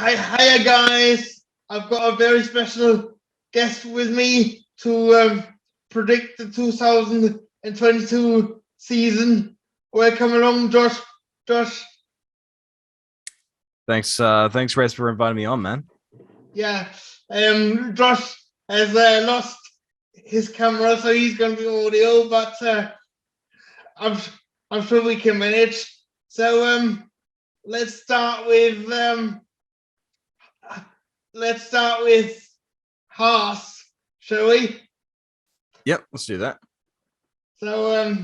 Hiya guys! I've got a very special guest with me to predict the 2022 season. Welcome along, Josh. Thanks, Rez, for inviting me on, man. Yeah, Josh has lost his camera, so he's going to be audio, but I'm sure we can manage. So let's start with Haas, shall we? Yep, let's do that. So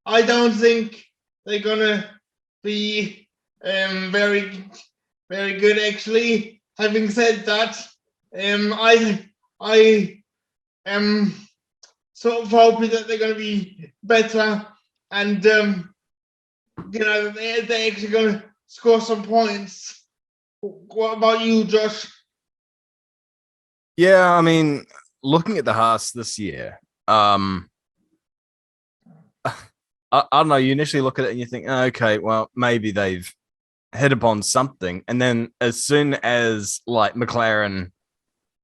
I don't think they're gonna be very good, actually. Having said that, I am sort of hoping that they're going to be better, and they're actually going to score some points. What about you, Josh? Yeah, I mean, looking at the Haas this year, I don't know. You initially look at it and you think, oh, okay, well, maybe they've hit upon something, and then as soon as like McLaren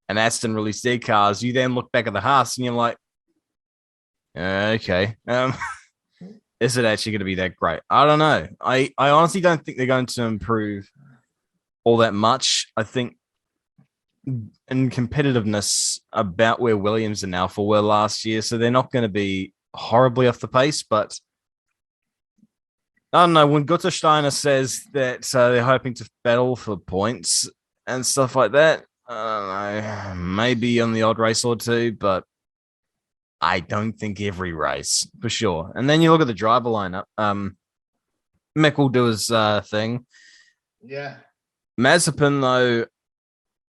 and Aston release their cars, you then look back at the Haas and you're like, okay, is it actually going to be that great? I don't know. I honestly don't think they're going to improve all that much. I think in competitiveness about where Williams and Alfa were last year, so they're not going to be horribly off the pace, but I don't know. When Gunther Steiner says that they're hoping to battle for points and stuff like that, I don't know, maybe on the odd race or two, but I don't think every race for sure. And then you look at the driver lineup. Mick will do his thing. Yeah. Mazepin, though,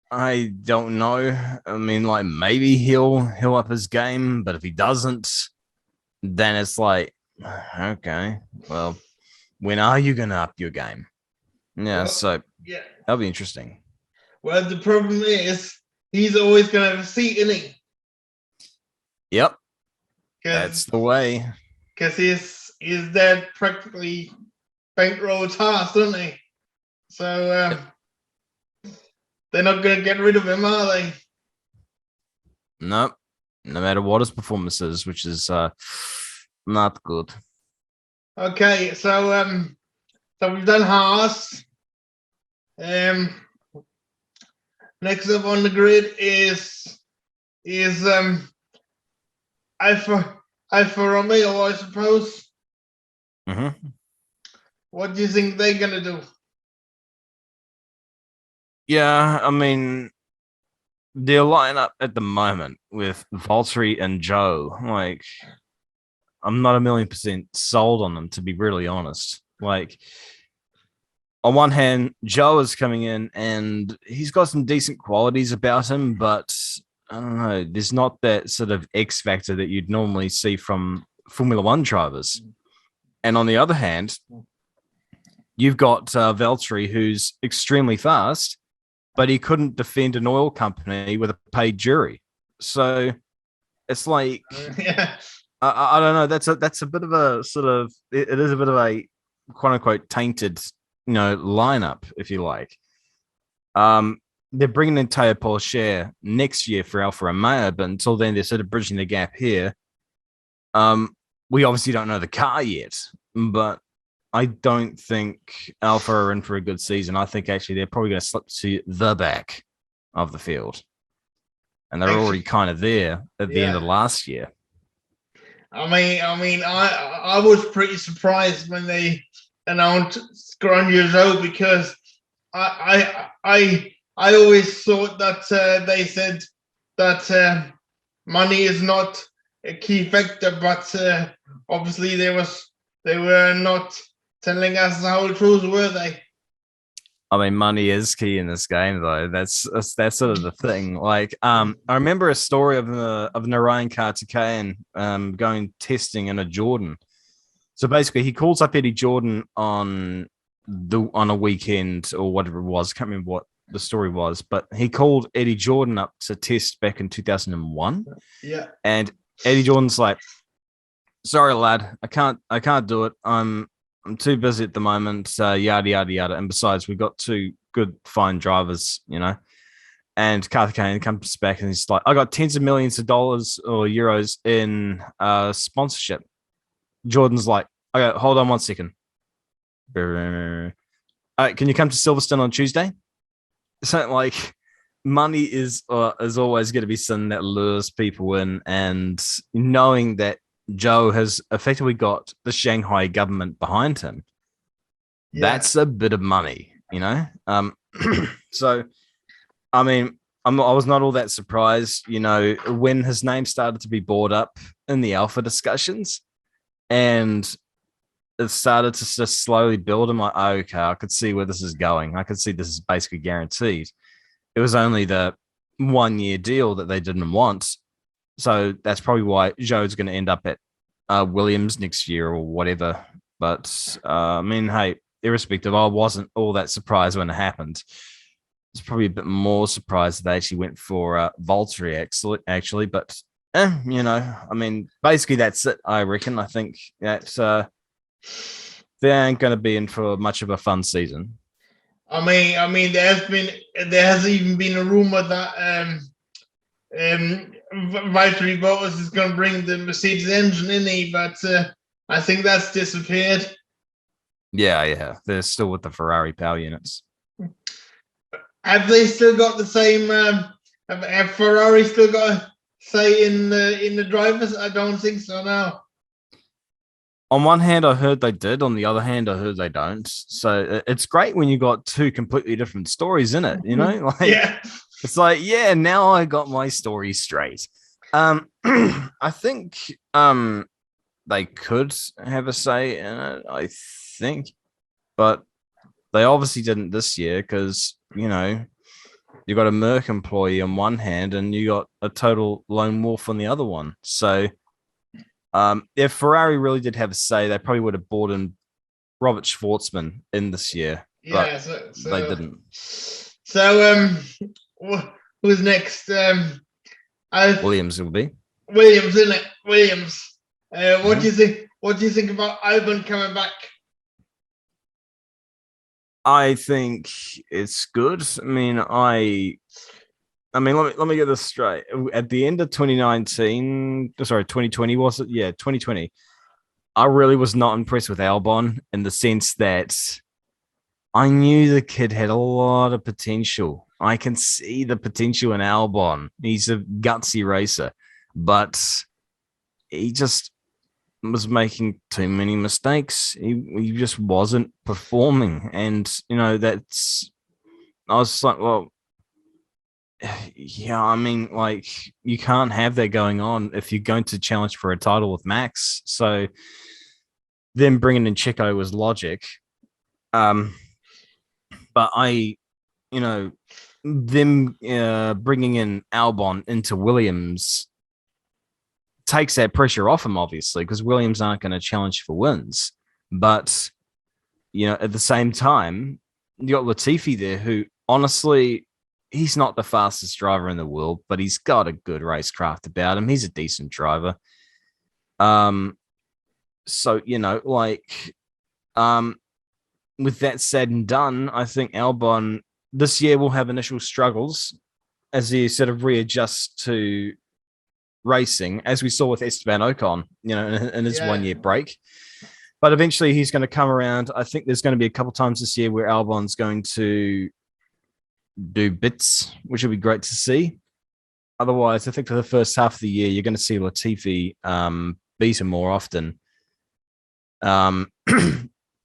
I don't know. I mean, like, maybe he'll up his game, but if he doesn't, then it's like, okay, well, when are you going to up your game? Yeah, so that'll be interesting. Well, the problem is he's always going to have a seat, isn't he? Yep, that's the way. Because his dad practically bankrolled Haas, doesn't he? So they're not going to get rid of him, are they? Nope. No matter what his performance is, which is not good. Okay, so we've done Haas. Next up on the grid is Alfa Romeo, I suppose. Mm-hmm. What do you think they're gonna do? Yeah, I mean, their lineup at the moment with Valtteri and Joe, like, I'm not 1,000,000% sold on them, to be really honest. Like, on one hand, Joe is coming in and he's got some decent qualities about him, but I don't know, there's not that sort of X factor that you'd normally see from Formula One drivers. And on the other hand, you've got Valtteri, who's extremely fast, but he couldn't defend an oil company with a paid jury. So it's like, I don't know. That's a bit of a sort of, it is a bit of a quote unquote tainted, lineup, if you like. They're bringing in Teo Porcher next year for Alfa Romeo, but until then, they're sort of bridging the gap here. We obviously don't know the car yet, but I don't think Alfa are in for a good season. I think actually they're probably going to slip to the back of the field, and they're already kind of there at the end of last year. I mean, I was pretty surprised when they announced Granja Zhou, because I always thought that they said that money is not a key factor, but obviously they were not telling us the whole truth, were they? I mean, money is key in this game, though. That's sort of the thing. Like, I remember a story of Narayan Karthikeyan going testing in a Jordan. So basically, he calls up Eddie Jordan on a weekend or whatever it was. I can't remember what the story was, but he called Eddie Jordan up to test back in 2001. Yeah, and Eddie Jordan's like, "Sorry, lad, I can't do it. I'm I'm too busy at the moment, yada, yada, yada. And besides, we've got two good, fine drivers, And Karthikeyan comes back and he's like, I got tens of millions of dollars or euros in sponsorship. Jordan's like, okay, hold on 1 second. All right, can you come to Silverstone on Tuesday? So, like, money is always going to be something that lures people in. And knowing that Zhou has effectively got the Shanghai government behind him, that's a bit of money, So, I mean, I was not all that surprised, when his name started to be brought up in the Alpha discussions, and it started to just slowly build. I'm like, okay, I could see where this is going. I could see this is basically guaranteed. It was only the 1 year deal that they didn't want. So that's probably why Zhou's going to end up at Williams next year or whatever. But I mean, hey, irrespective, I wasn't all that surprised when it happened. It's probably a bit more surprised that they actually went for Valtteri, actually. But, I mean, basically that's it, I reckon. I think that they ain't going to be in for much of a fun season. I mean, there has even been a rumor that Valtteri Bottas is going to bring the Mercedes engine in, but I think that's disappeared. Yeah, they're still with the Ferrari power units. Have they still got the same? Have Ferrari still got a say in the drivers? I don't think so now. On one hand, I heard they did. On the other hand, I heard they don't. So it's great when you got two completely different stories in it, It's like, yeah, now I got my story straight. I think they could have a say in it, I think. But they obviously didn't this year because, you got a Merc employee on one hand and you got a total lone wolf on the other one. So if Ferrari really did have a say, they probably would have brought in Robert Schwartzman in this year. Yeah, but they didn't. So who's next? Williams will be. Williams, isn't it? Williams. What do you think? What do you think about Albon coming back? I think it's good. I mean, let me get this straight. At the end of 2020, was it? Yeah, 2020. I really was not impressed with Albon in the sense that I knew the kid had a lot of potential. I can see the potential in Albon. He's a gutsy racer, but he just was making too many mistakes. He just wasn't performing. And, I was like, well, yeah, I mean, like, you can't have that going on if you're going to challenge for a title with Max. So them bringing in Checo was logic. But them bringing in Albon into Williams takes that pressure off him, obviously, because Williams aren't going to challenge for wins. But, at the same time, you got Latifi there who, honestly, he's not the fastest driver in the world, but he's got a good racecraft about him. He's a decent driver. So, with that said and done, I think Albon this year will have initial struggles as he sort of readjusts to racing, as we saw with Esteban Ocon, in his 1 year break. But eventually he's going to come around. I think there's going to be a couple times this year where Albon's going to do bits, which will be great to see. Otherwise, I think for the first half of the year, you're going to see Latifi beat him more often.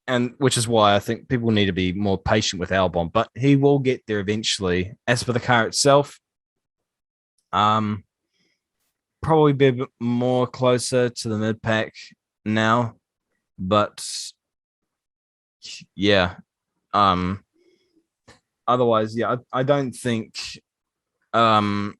And which is why I think people need to be more patient with Albon, but he will get there eventually. As for the car itself, probably be a bit more closer to the mid pack now, but yeah. Otherwise, yeah, I don't think. I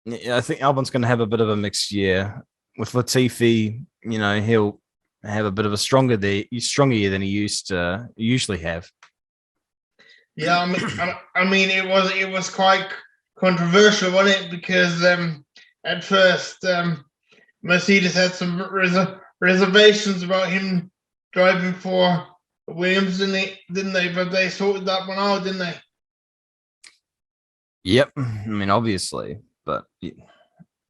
think Albon's going to have a bit of a mixed year with Latifi. He'll have a bit of a stronger year than he usually have. Yeah, I mean, it was quite controversial, wasn't it? Because at first Mercedes had some reservations about him driving for Williams, didn't they? But they sorted that one out, didn't they? Yep. I mean, obviously, but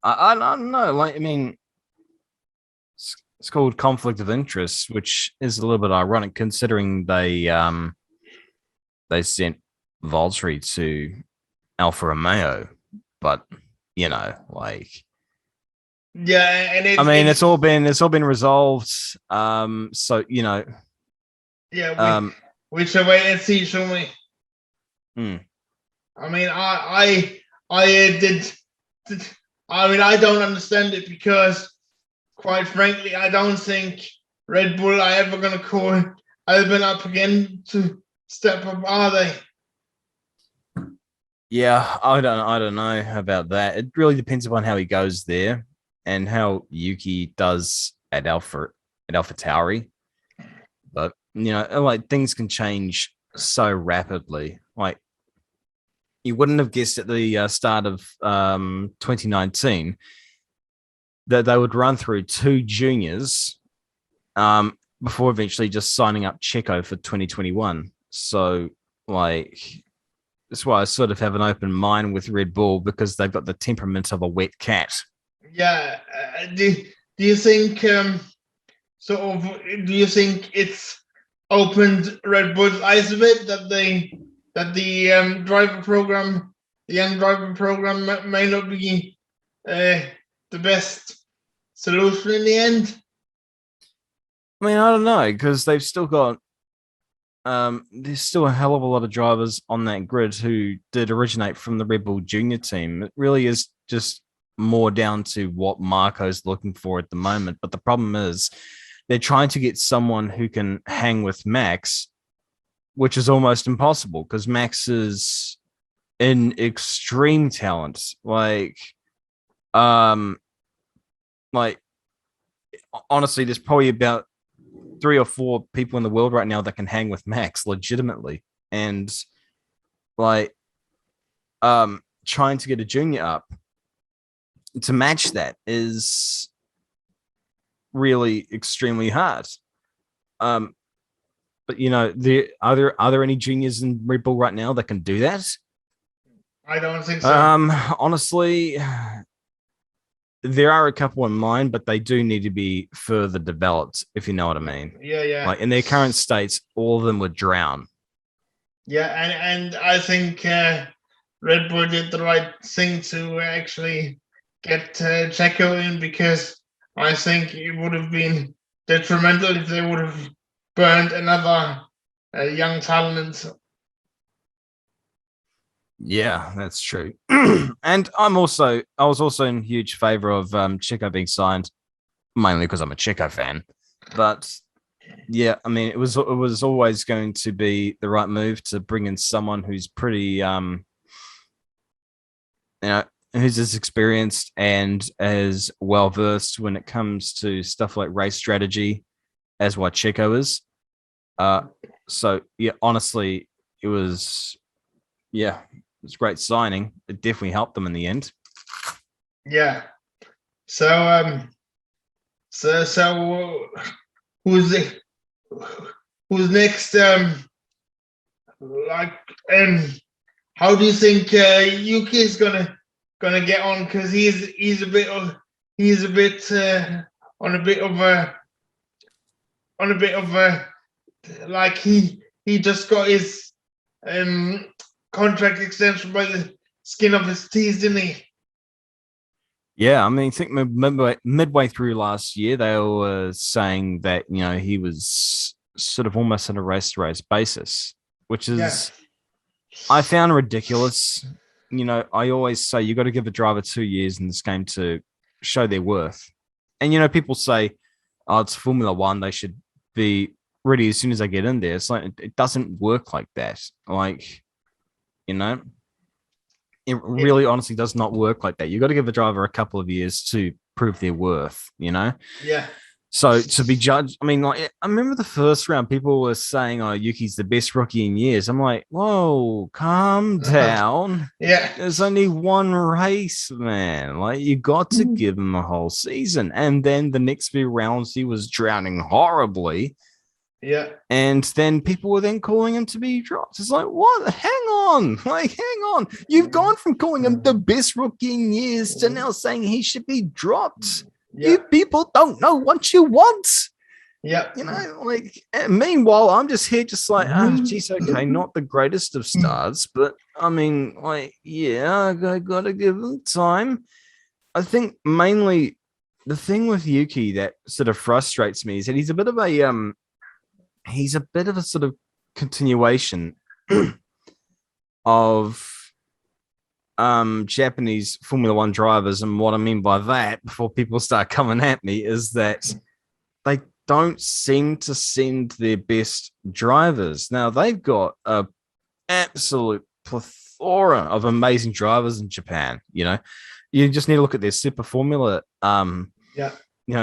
I don't know. Like, I mean, it's called conflict of interest, which is a little bit ironic considering they sent Valtteri to Alfa Romeo, but like. Yeah, and it's all been resolved. So yeah, we should wait and see, shall we? I mean, I don't understand it because, quite frankly, I don't think Red Bull are ever going to call Albon up again to step up, are they? Yeah, I don't know about that. It really depends upon how he goes there and how Yuki does at AlphaTauri. But like things can change so rapidly. Like you wouldn't have guessed at the start of 2019 that they would run through two juniors before eventually just signing up Checo for 2021. So like that's why I sort of have an open mind with Red Bull because they've got the temperament of a wet cat. Yeah. Do you think do you think it's opened Red Bull's eyes a bit that the young driver program may not be the best solution in the end? I mean, I don't know because they've still got there's still a hell of a lot of drivers on that grid who did originate from the Red Bull Junior team. It really is just more down to what Marco's looking for at the moment. But the problem is they're trying to get someone who can hang with Max, which is almost impossible because Max is in extreme talent. Like honestly, there's probably about 3 or 4 people in the world right now that can hang with Max legitimately. And like trying to get a junior up to match that is really extremely hard. But are there any juniors in Red Bull right now that can do that? I don't think so. Honestly, there are a couple in mind, but they do need to be further developed, if you know what I mean. Yeah. Like in their current states, all of them would drown. Yeah, and I think Red Bull did the right thing to actually get Checo in because I think it would have been detrimental if they would have burned another young talent. Yeah, that's true. And I was also in huge favor of Checo being signed, mainly because I'm a Checo fan. But yeah, I mean, it was always going to be the right move to bring in someone who's pretty, who's as experienced and as well versed when it comes to stuff like race strategy as what Checo is. So yeah, honestly, it was a great signing. It definitely helped them in the end. Yeah. So who's next? How do you think Yuki is gonna get on? Because he's a bit on a bit of a like he just got his contract extension by the skin of his teeth, didn't he? Yeah, I mean, I think midway through last year, they were saying that he was sort of almost on a race-to-race basis, which is I found ridiculous. I always say you got to give a driver 2 years in this game to show their worth. And people say, "Oh, it's Formula One; they should be ready as soon as they get in there." It's like it doesn't work like that. Like, it really honestly does not work like that. You got to give a driver a couple of years to prove their worth, Yeah. So to be judged, I mean, like I remember the first round, people were saying, "Oh, Yuki's the best rookie in years." I'm like, "Whoa, calm down." Yeah. There's only one race, man. Like you got to give him a whole season, and then the next few rounds he was drowning horribly. Yeah. And then people were then calling him to be dropped. It's like, what? Hang on. Like, hang on. You've gone from calling him the best rookie in years to now saying he should be dropped. Yeah. You people don't know what you want. Yeah. You know, like, meanwhile, I'm just here just like, geez, okay, not the greatest of starts, but I mean, like, yeah, I got to give him time. I think mainly the thing with Yuki that sort of frustrates me is that he's a bit of a sort of continuation of Japanese Formula One drivers. And what I mean by that, before people start coming at me, is that they don't seem to send their best drivers. Now, they've got an absolute plethora of amazing drivers in Japan. You know, you just need to look at their Super Formula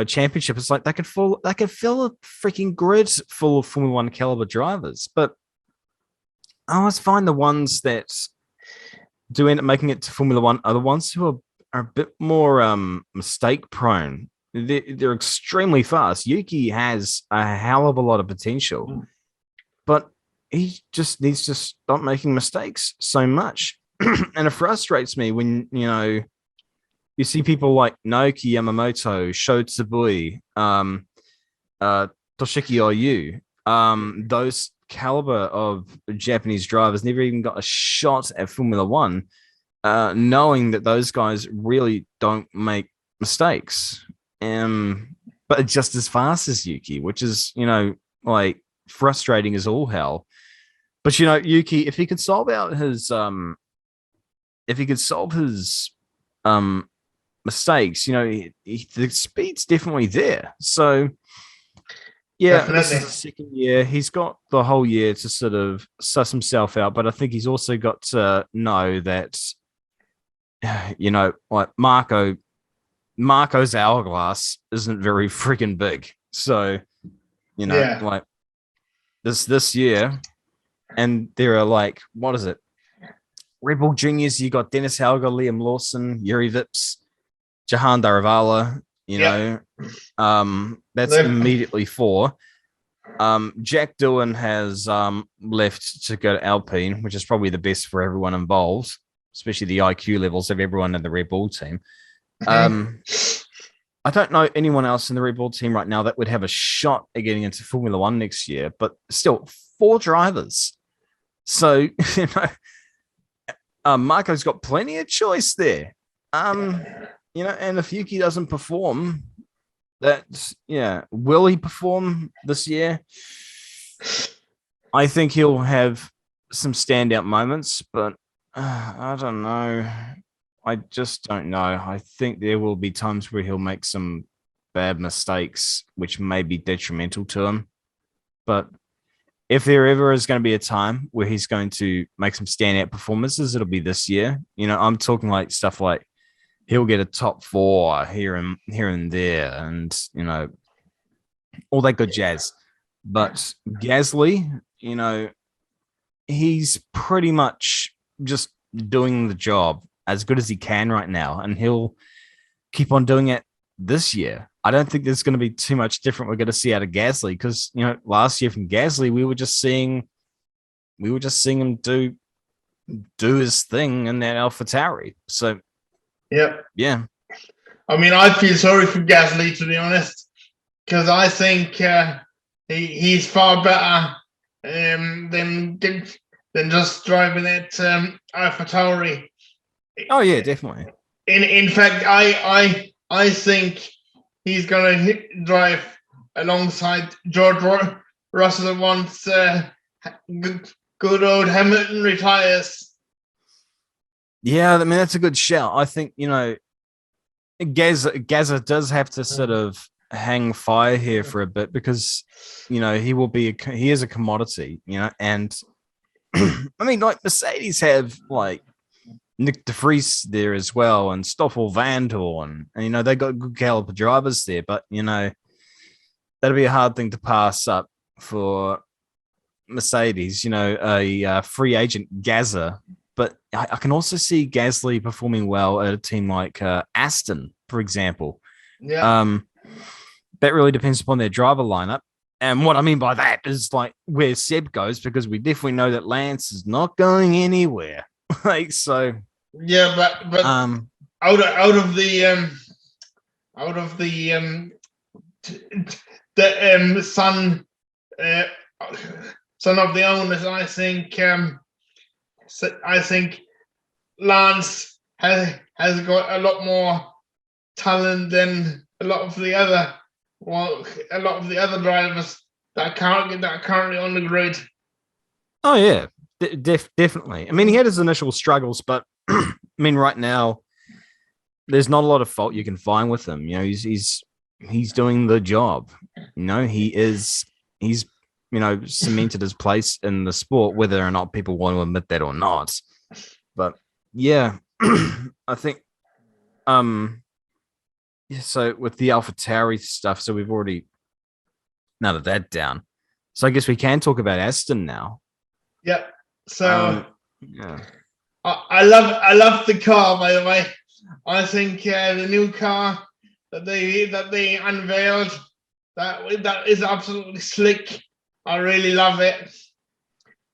championship. It's like they could fill a freaking grid full of Formula One caliber drivers. But I always find the ones that do end up making it to Formula One are the ones who are a bit more mistake prone. They're extremely fast. Yuki has a hell of a lot of potential, but he just needs to stop making mistakes so much. And it frustrates me when, you know, you see people like Naoki Yamamoto, Sho Tsubui, Toshiki Oyu, those caliber of Japanese drivers never even got a shot at Formula One, knowing that those guys really don't make mistakes. But just as fast as Yuki, which is, you know, like frustrating as all hell. But, you know, Yuki, if he could solve his mistakes, you know, the speed's definitely there. So, yeah, Definitely. This is the second year. He's got the whole year to sort of suss himself out, but I think he's also got to know that, you know, like Marco's hourglass isn't very freaking big. So, you know, like this year, and there are like, what is it? Red Bull Juniors, you got Dennis Hauger, Liam Lawson, Yuri Vips, Jahan Daravala, you know, that's immediately 4. Jack Doohan has left to go to Alpine, which is probably the best for everyone involved, especially the IQ levels of everyone in the Red Bull team. I don't know anyone else in the Red Bull team right now that would have a shot at getting into Formula One next year, but still 4 drivers. So, you know, Marco's got plenty of choice there. You know, and if Yuki doesn't perform, will he perform this year? I think he'll have some standout moments, but I don't know. I just don't know. I think there will be times where he'll make some bad mistakes, which may be detrimental to him. But if there ever is going to be a time where he's going to make some standout performances, it'll be this year. You know, I'm talking like stuff like he'll get a top 4 here and there, and, you know, all that good jazz. But Gasly, you know, he's pretty much just doing the job as good as he can right now, and he'll keep on doing it this year. I don't think there's going to be too much different we're going to see out of Gasly, because, you know, last year from Gasly, we were just seeing him do his thing in that AlphaTauri. So, yeah. I mean, I feel sorry for Gasly, to be honest, because I think he's far better than just driving at AlphaTauri. Oh yeah, definitely. In fact, I think he's gonna drive alongside George Russell once good old Hamilton retires. Yeah, I mean, that's a good shout. I think, you know, Gazza does have to sort of hang fire here for a bit, because, you know, he is a commodity, you know, and I mean, like, Mercedes have like Nick de Vries there as well, and Stoffel Vandoorne, and, you know, they got good caliber drivers there, but, you know, that'd be a hard thing to pass up for Mercedes, you know, a free agent Gazza. But I can also see Gasly performing well at a team like Aston, for example. Yeah. That really depends upon their driver lineup. And what I mean by that is like where Seb goes, because we definitely know that Lance is not going anywhere. Like, so Yeah, but out of the uh, son of the owners, I think Lance has got a lot more talent than a lot of the other drivers that are currently on the grid. Oh yeah, definitely. I mean, he had his initial struggles, but I mean, right now there's not a lot of fault you can find with him. You know, he's doing the job. You know, he's cemented his place in the sport, whether or not people want to admit that or not. But yeah, I think yeah, so with the AlphaTauri stuff, so we've already noted that down. So I guess we can talk about Aston now. Yeah. So yeah. I love the car, by the way. I think the new car that they unveiled, that is absolutely slick. I really love it.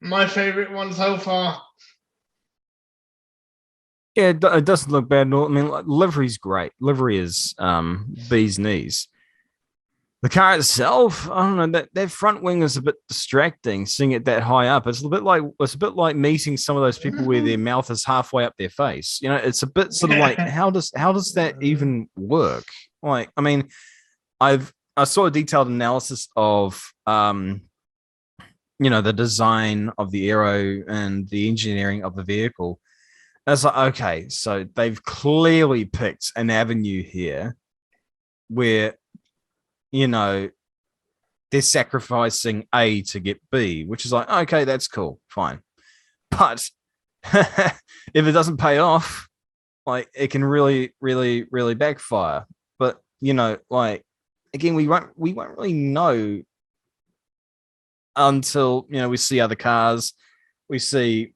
My favorite one so far. Yeah, it doesn't look bad. I mean, livery's great. Livery is bee's knees. The car itself, I don't know, that front wing is a bit distracting, seeing it that high up. It's a bit like meeting some of those people where their mouth is halfway up their face. You know, it's a bit sort of like how does that even work? Like, I mean, I saw a detailed analysis of the design of the aero and the engineering of the vehicle. And it's like, okay, so they've clearly picked an avenue here where, you know, they're sacrificing A to get B, which is like, okay, that's cool, fine. But if it doesn't pay off, like, it can really, really, really backfire. But, you know, like, again, we won't really know until, you know, we see other cars, we see,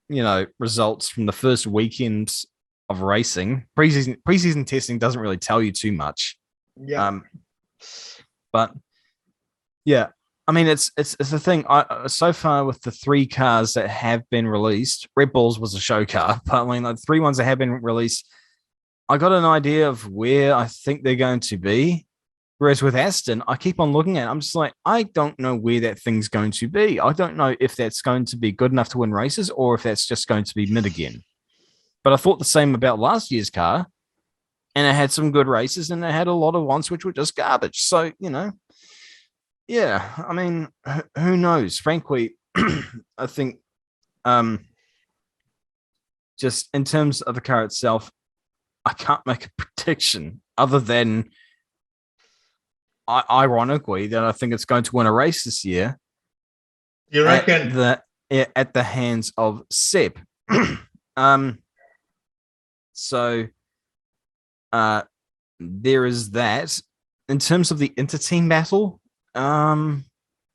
you know, results from the first weekend of racing. Preseason testing doesn't really tell you too much. Yeah. But yeah, I mean, it's the thing. So far with the 3 cars that have been released, Red Bulls was a show car, but I mean, the 3 ones that have been released, I got an idea of where I think they're going to be. Whereas with Aston, I keep on looking at it. I'm just like, I don't know where that thing's going to be. I don't know if that's going to be good enough to win races or if that's just going to be mid again. But I thought the same about last year's car. And it had some good races and it had a lot of ones which were just garbage. So, you know, yeah, I mean, who knows? Frankly, I think just in terms of the car itself, I can't make a prediction other than ironically that I think it's going to win a race this year. You reckon? At the hands of Seb. So there is that. In terms of the inter-team battle, I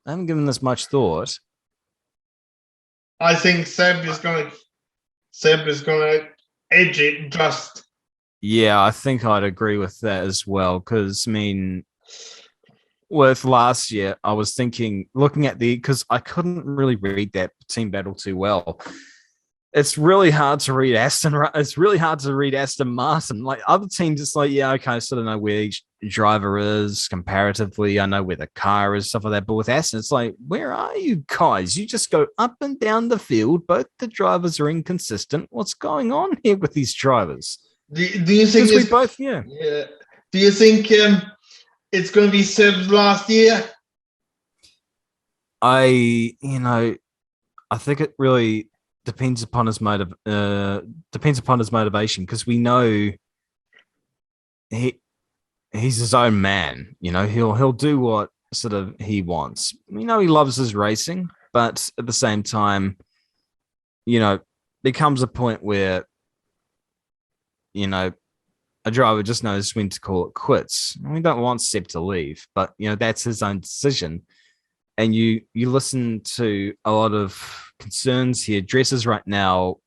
haven't given this much thought. I think Seb is gonna edge it just. Yeah, I think I'd agree with that as well. Because I mean, with last year, I was looking at because I couldn't really read that team battle too well. It's really hard to read Aston. It's really hard to read Aston Martin. Like other teams, it's like, yeah, okay, I sort of know where each driver is comparatively. I know where the car is, stuff like that. But with Aston, it's like, where are you guys? You just go up and down the field. Both the drivers are inconsistent. What's going on here with these drivers? Do you think we both? Yeah. Do you think it's going to be Seb's last year? I think it really depends upon his motivation, because we know he's his own man. You know, he'll do what sort of he wants. We know he loves his racing, but at the same time, you know, there comes a point where, you know, a driver just knows when to call it quits. We don't want Seb to leave, but you know, that's his own decision. And you listen to a lot of concerns he addresses right now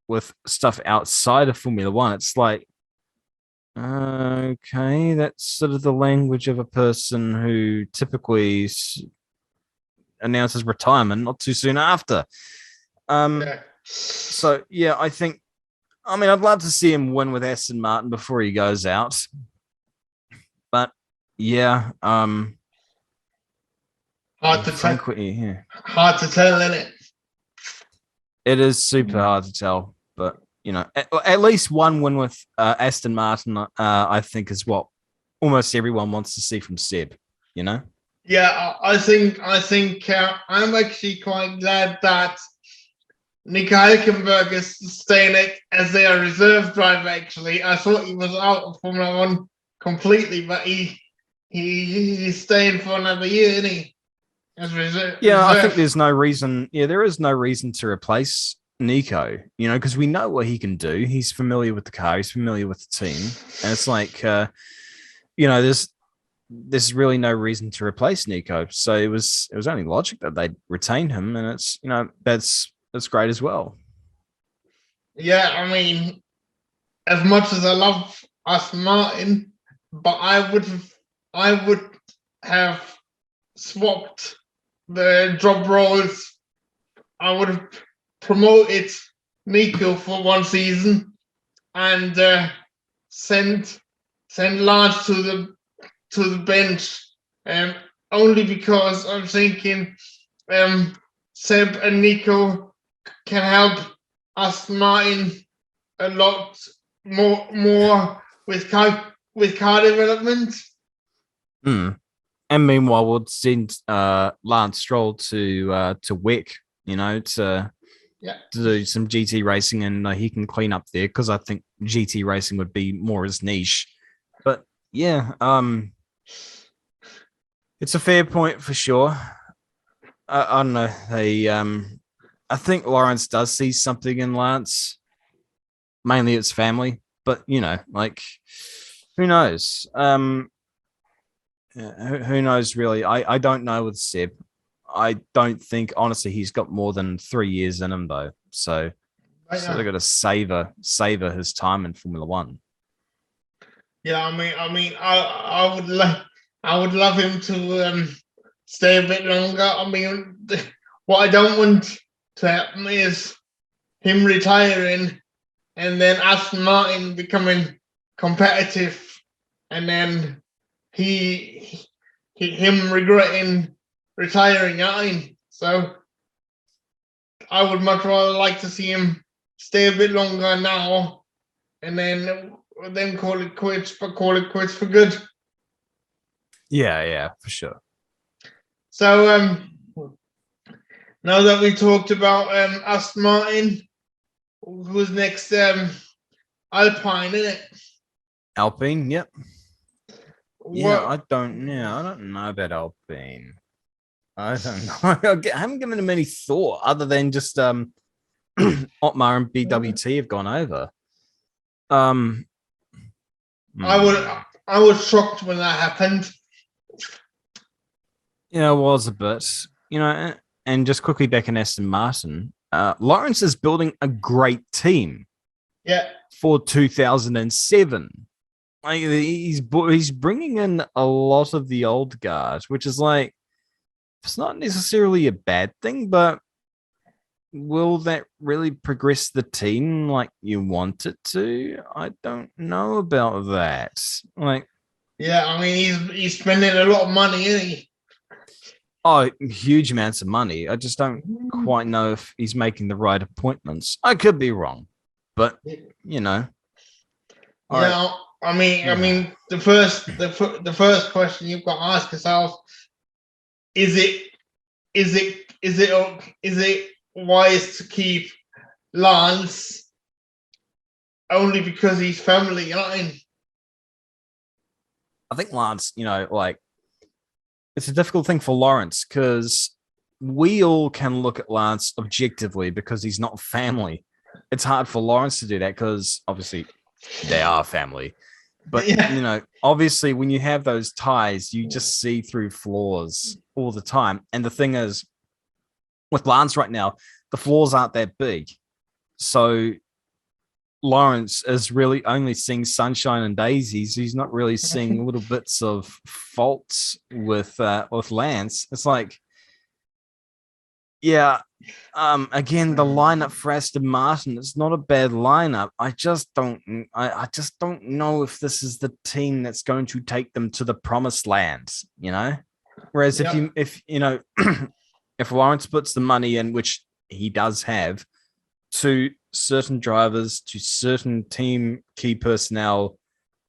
with stuff outside of Formula One. It's like, Okay, that's sort of the language of a person who typically announces retirement not too soon after. Yeah. So yeah, I mean, I'd love to see him win with Aston Martin before he goes out. But yeah, Hard to tell. frankly, yeah, Hard to tell, isn't it? it is super hard to tell. But at least one win with Aston Martin, I think, is what almost everyone wants to see from Seb. Yeah, I think I'm actually quite glad that Nico Hülkenberg is staying as their reserve driver. Actually, I thought he was out of Formula One completely, but he's staying for another year, isn't he? As reserve. Yeah, I think there's no reason. Yeah, there is no reason to replace Nico. Because we know what he can do. He's familiar with the car. He's familiar with the team, and it's like, there's really no reason to replace Nico. So it was only logic that they'd retain him, and it's that's great as well. Yeah, I mean, as much as I love Aston Martin, but I would have swapped the job roles. I would have promoted Nico for one season and send Lance to the bench, only because I'm thinking Seb and Nico can help Aston Martin a lot more with car development. And meanwhile, we'll send Lance Stroll to WEC, to do some GT racing, and he can clean up there, because I think GT racing would be more his niche. But yeah, it's a fair point for sure. I don't know. I think Lawrence does see something in Lance. Mainly it's family, but who knows? Who knows really? I don't know with Seb. I don't think, honestly, he's got more than 3 years in him though. So sort of got to savor his time in Formula One. Yeah, I would love him to stay a bit longer. I mean, what I don't want to happen is him retiring and then Aston Martin becoming competitive, and then him regretting retiring. So I would much rather like to see him stay a bit longer now, and then call it quits, but call it quits for good. Yeah, for sure. So now that we talked about Aston Martin, who's next? Alpine, isn't it? Alpine, yep. I don't know about Alpine. I don't know. I haven't given him any thought other than just Otmar and BWT have gone over. I was shocked when that happened. It was a bit, and just quickly back in Aston Martin, Lawrence is building a great team. Yeah. For 2007. Like, he's bringing in a lot of the old guard, which is like, it's not necessarily a bad thing, but will that really progress the team like you want it to? I don't know about that. Like, yeah, I mean, he's spending a lot of money, isn't he? Oh, huge amounts of money. I just don't quite know if he's making the right appointments. I could be wrong, but Yeah, right. I mean, the first question you've got to ask yourself: is it wise to keep Lance only because he's family? You know what I mean? I think Lance, it's a difficult thing for Lawrence, because we all can look at Lance objectively because he's not family. It's hard for Lawrence to do that because obviously they are family. But, obviously when you have those ties, you just see through flaws all the time. And the thing is, with Lance right now, the flaws aren't that big. So Lawrence is really only seeing sunshine and daisies. He's not really seeing little bits of faults with Lance. It's like, yeah. Again, the lineup for Aston Martin, it's not a bad lineup. I just don't know if this is the team that's going to take them to the promised land, you know? Whereas if if Lawrence puts the money in, which he does have, to certain drivers, to certain team key personnel,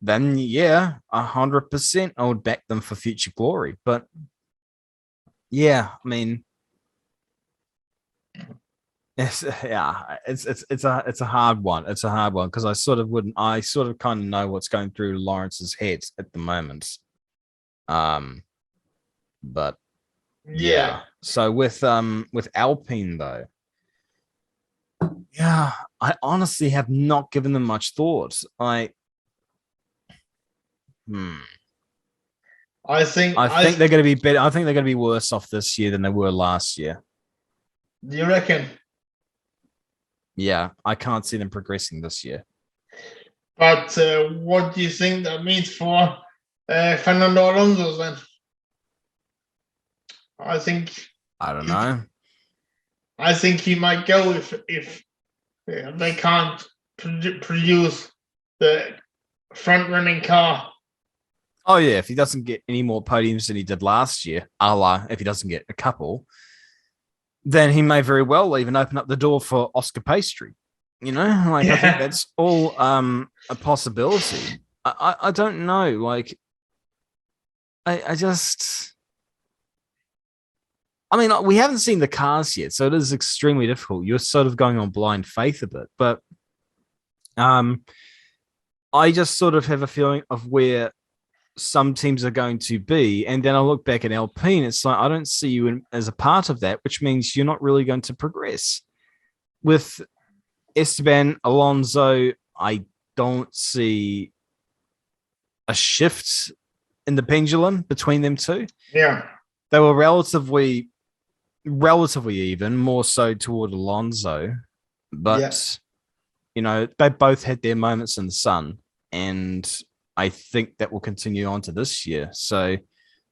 then 100% I would back them for future glory. But yeah, I mean, it's a hard one. It's a hard one because I sort of kind of know what's going through Lawrence's head at the moment. But yeah. So with Alpine though, I honestly have not given them much thought. I think they're going to be better. I think they're going to be worse off this year than they were last year. Do you reckon? Yeah, I can't see them progressing this year. But what do you think that means for Fernando Alonso then? I don't know. I think he might go if they can't produce the front-running car. Oh yeah, if he doesn't get any more podiums than he did last year, if he doesn't get a couple, then he may very well even open up the door for Oscar Pastry. You know, I think that's all a possibility. I don't know. Like, I mean, we haven't seen the cars yet, so it is extremely difficult. You're sort of going on blind faith a bit, but I just sort of have a feeling of where some teams are going to be, and then I look back at Alpine. It's like I don't see you as a part of that, which means you're not really going to progress. With Esteban Alonso, I don't see a shift in the pendulum between them two. Yeah, they were relatively even, more so toward Alonso, but they both had their moments in the sun, and I think that will continue on to this year. So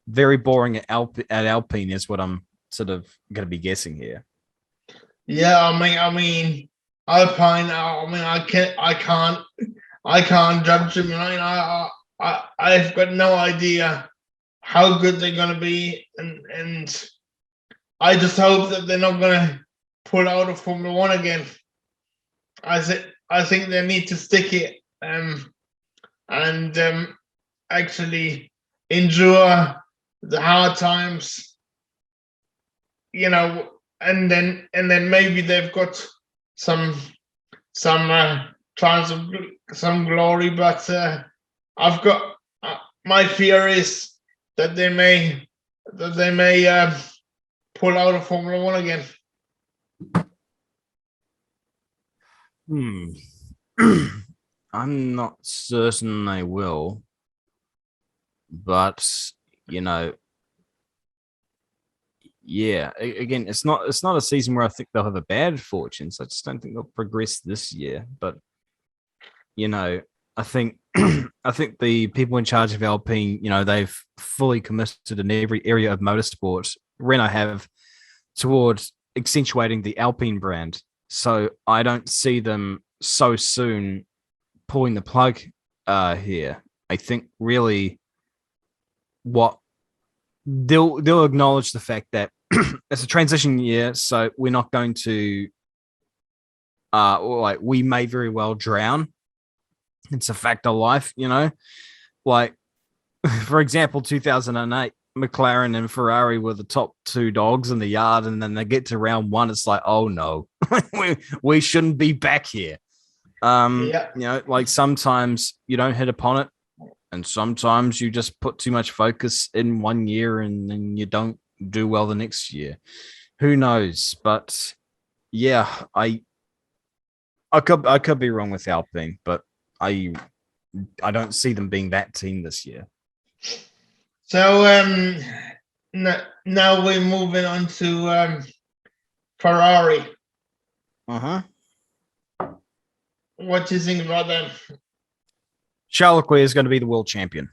very boring at Alpine is what I'm sort of going to be guessing here. Yeah, I mean Alpine. I mean I can't judge them. I've got no idea how good they're going to be, and I just hope that they're not going to pull out of Formula One again. I think they need to stick it and actually endure the hard times, and then maybe they've got some chance of some glory. But I've got my fear is that they may pull out of Formula One again. I'm not certain they will, but again, it's not a season where I think they'll have a bad fortune. So I just don't think they'll progress this year. But I think the people in charge of Alpine, they've fully committed in every area of motorsport. Renault have towards accentuating the Alpine brand. So I don't see them so soon pulling the plug here. I think really what they'll acknowledge the fact that it's a transition year, so we're not going to we may very well drown. It's a fact of life, like for example, 2008, McLaren and Ferrari were the top two dogs in the yard, and then they get to round one, it's like, oh no, we shouldn't be back here. Like sometimes you don't hit upon it, and sometimes you just put too much focus in one year and then you don't do well the next year. Who knows? But yeah, I could be wrong with Alpine, but I don't see them being that team this year. So now we're moving on to Ferrari. What do you think about them? Charles Leclerc is going to be the world champion.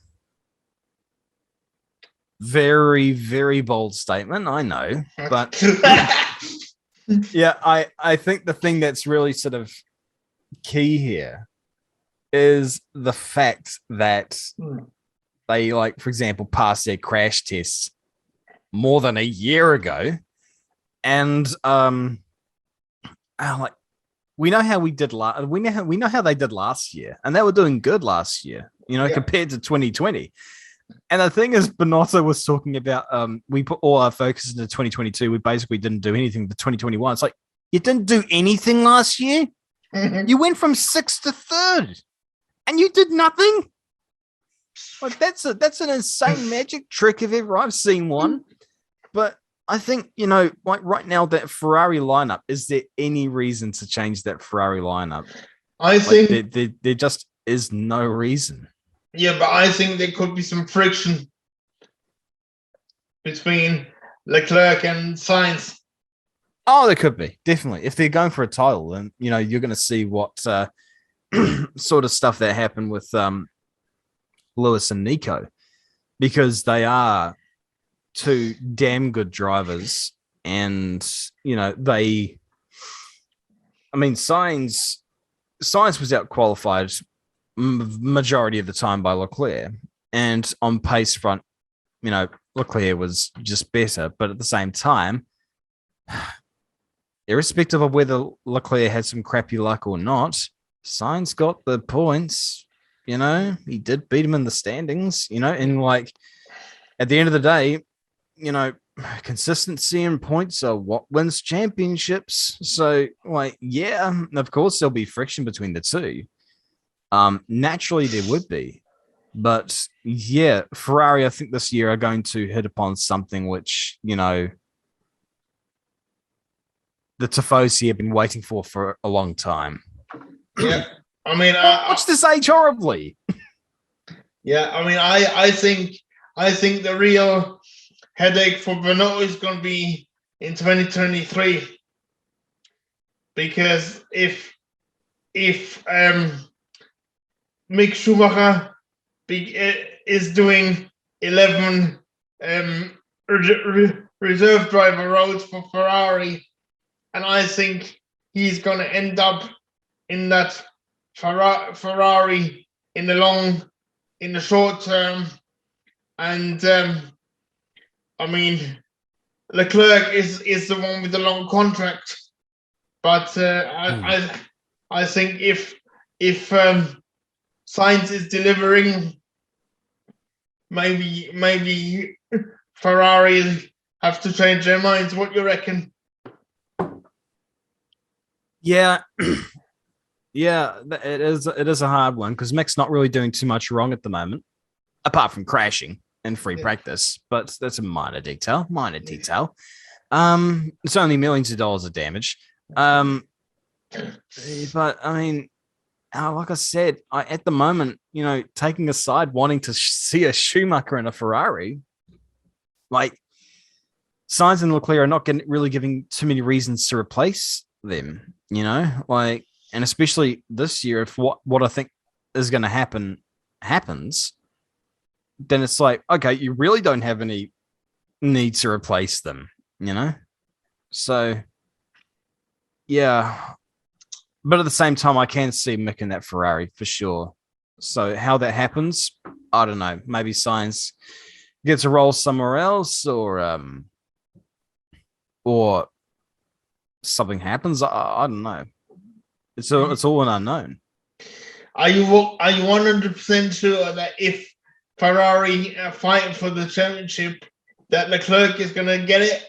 Very, very bold statement, I know. But yeah, I think the thing that's really sort of key here is the fact that they, like, for example, passed their crash tests more than a year ago. And like, we know how we did we know how they did last year, and they were doing good last year, compared to 2020. And the thing is, Bonotto was talking about we put all our focus into 2022. We basically didn't do anything to 2021. It's like, you didn't do anything last year. You went from 6th to 3rd, and you did nothing. Like, that's an insane magic trick if ever I've seen one. But I think, like right now, that Ferrari lineup, is there any reason to change that Ferrari lineup? I think there just is no reason. Yeah, but I think there could be some friction between Leclerc and Sainz. Oh, there could be, definitely. If they're going for a title, then you're going to see what sort of stuff that happened with Lewis and Nico, because they are two damn good drivers, and Sainz was out qualified majority of the time by Leclerc, and on pace front, Leclerc was just better. But at the same time, irrespective of whether Leclerc had some crappy luck or not, Sainz got the points. He did beat him in the standings. And like, at the end of the day, consistency and points are what wins championships. So, like, yeah, of course there'll be friction between the two. Naturally there would be, but yeah, Ferrari, I think this year are going to hit upon something which, the Tifosi have been waiting for a long time. Yeah. Watch this age horribly. Yeah. I think the real headache for Renault is going to be in 2023, because if Mick Schumacher is doing 11 reserve driver roles for Ferrari, and I think he's going to end up in that Ferrari in the short term. And Leclerc is the one with the long contract, but I think if Sainz is delivering, maybe Ferrari have to change their minds. What you reckon? Yeah. Yeah, it is a hard one, because Mick's not really doing too much wrong at the moment, apart from crashing in free practice, but that's a minor detail. It's only millions of dollars of damage. But like I said, at the moment, taking aside wanting to see a Schumacher in a Ferrari, like, Sainz and Leclerc are not really giving too many reasons to replace them, like, and especially this year, if what I think is going to happen happens, then it's like, okay, you really don't have any need to replace them, So, yeah. But at the same time, I can see Mick in that Ferrari for sure. So how that happens, I don't know. Maybe Sainz gets a role somewhere else, or something happens. I don't know. It's all an unknown. Are you 100% sure that if Ferrari are fighting for the championship, that Leclerc is going to get it?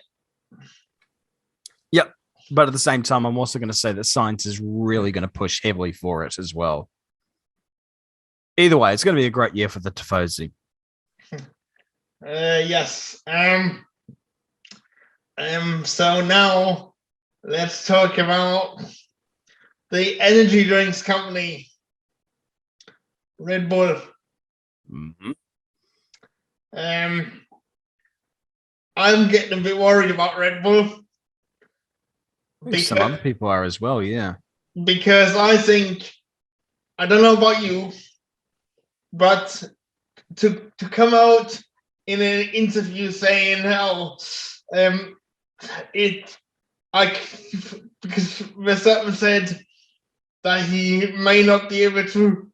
Yep. But at the same time, I'm also going to say that Sainz is really going to push heavily for it as well. Either way, it's going to be a great year for the Tifosi. Yes. So now let's talk about the energy drinks company, Red Bull. Mm-hmm. I'm getting a bit worried about Red Bull. Some other people are as well, yeah. Because I think I don't know about you, but to come out in an interview saying how because Verstappen said that he may not be able to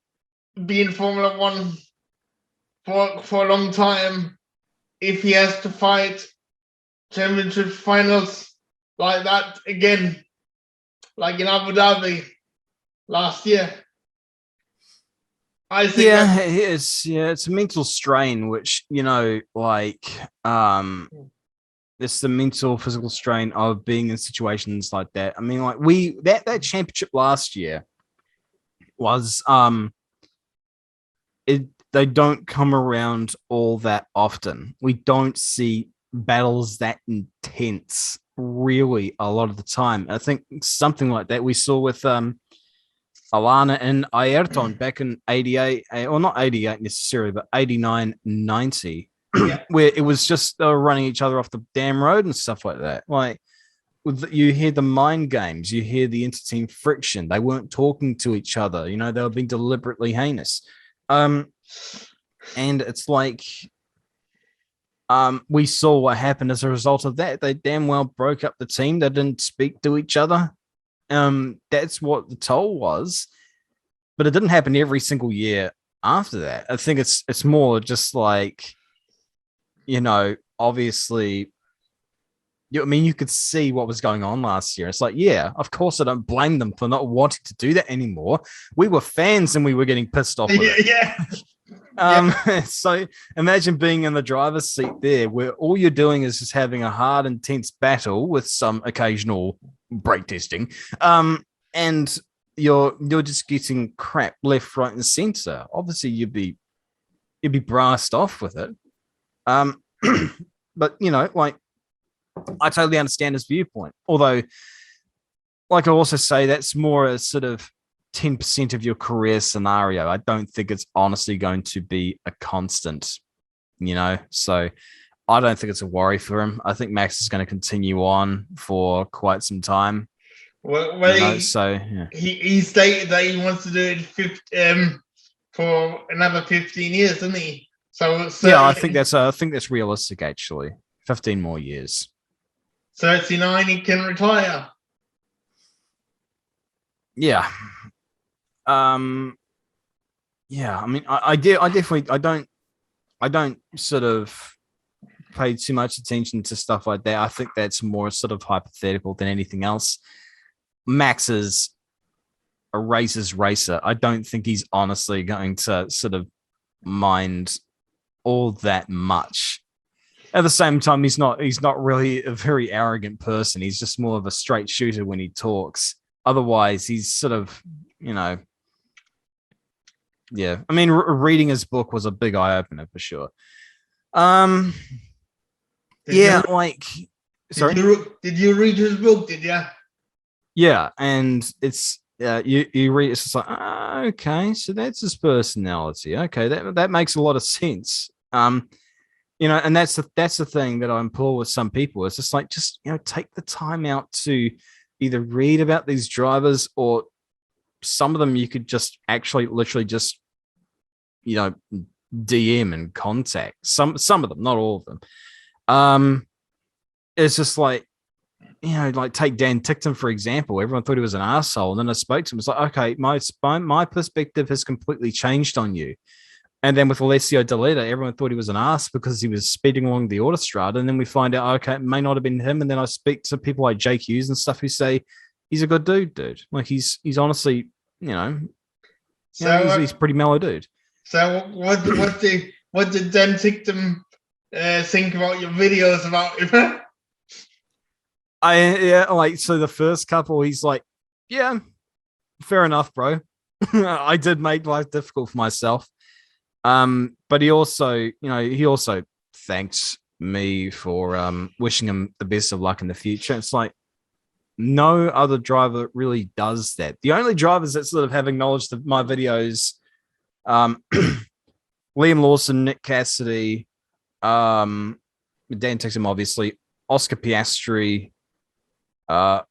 be in Formula One for a long time if he has to fight championship finals like that again, like in Abu Dhabi last year. I think it's a mental strain, which, it's the mental, physical strain of being in situations like that. I mean, like that championship last year was they don't come around all that often. We don't see battles that intense really a lot of the time. I think something like that we saw with Alana and Ayrton back in 88, or not 88 necessarily, but 89, 90, where it was just running each other off the damn road and stuff like that. Like, you hear the mind games, you hear the inter-team friction. They weren't talking to each other. They were being deliberately heinous. And it's like, we saw what happened as a result of that. They damn well broke up the team. They didn't speak to each other. That's what the toll was, but it didn't happen every single year after that. I think it's more just like, obviously, you could see what was going on last year. It's like, yeah, of course I don't blame them for not wanting to do that anymore. We were fans and we were getting pissed off with it. Yeah. So imagine being in the driver's seat there, where all you're doing is just having a hard, intense battle with some occasional brake testing, and you're just getting crap left, right, and center. Obviously, you'd be brassed off with it. But I totally understand his viewpoint. Although, like I also say, that's more a sort of 10% of your career scenario. I don't think it's honestly going to be a constant, so I don't think it's a worry for him. I think Max is going to continue on for quite some time. He stated that he wants to do it for another 15 years, doesn't he? So yeah, I think that's realistic, actually. 15 more years. 39, he can retire. Yeah. Yeah, I mean, I don't sort of pay too much attention to stuff like that. I think that's more sort of hypothetical than anything else. Max is a racer's racer. I don't think he's honestly going to sort of mind all that much. At the same time, he's not really a very arrogant person. He's just more of a straight shooter when he talks. Otherwise, he's sort of, yeah. I mean, reading his book was a big eye opener for sure. Sorry. Did you read his book? Did you? Yeah, and it's you read it's just like, okay, so that's his personality. Okay, that makes a lot of sense. And that's the thing that I implore with some people. It's just like, take the time out to either read about these drivers, or some of them you could just actually literally just, DM and contact. Some of them, not all of them. It's just like, like take Dan Tickton, for example. Everyone thought he was an arsehole. And then I spoke to him. It's like, okay, my perspective has completely changed on you. And then with Alessio Deleta, everyone thought he was an arse because he was speeding along the autostrada. And then we find out, okay, it may not have been him. And then I speak to people like Jake Hughes and stuff who say he's a good dude. Like he's honestly, he's pretty mellow dude. So what did Dan Tickton think about your videos about him? So the first couple, he's like, yeah, fair enough, bro. I did make life difficult for myself. But he also thanked me for wishing him the best of luck in the future. It's like no other driver really does that. The only drivers that sort of have acknowledged my videos, Liam Lawson, Nick Cassidy, Dan Tickton, obviously, Oscar Piastri, Alessio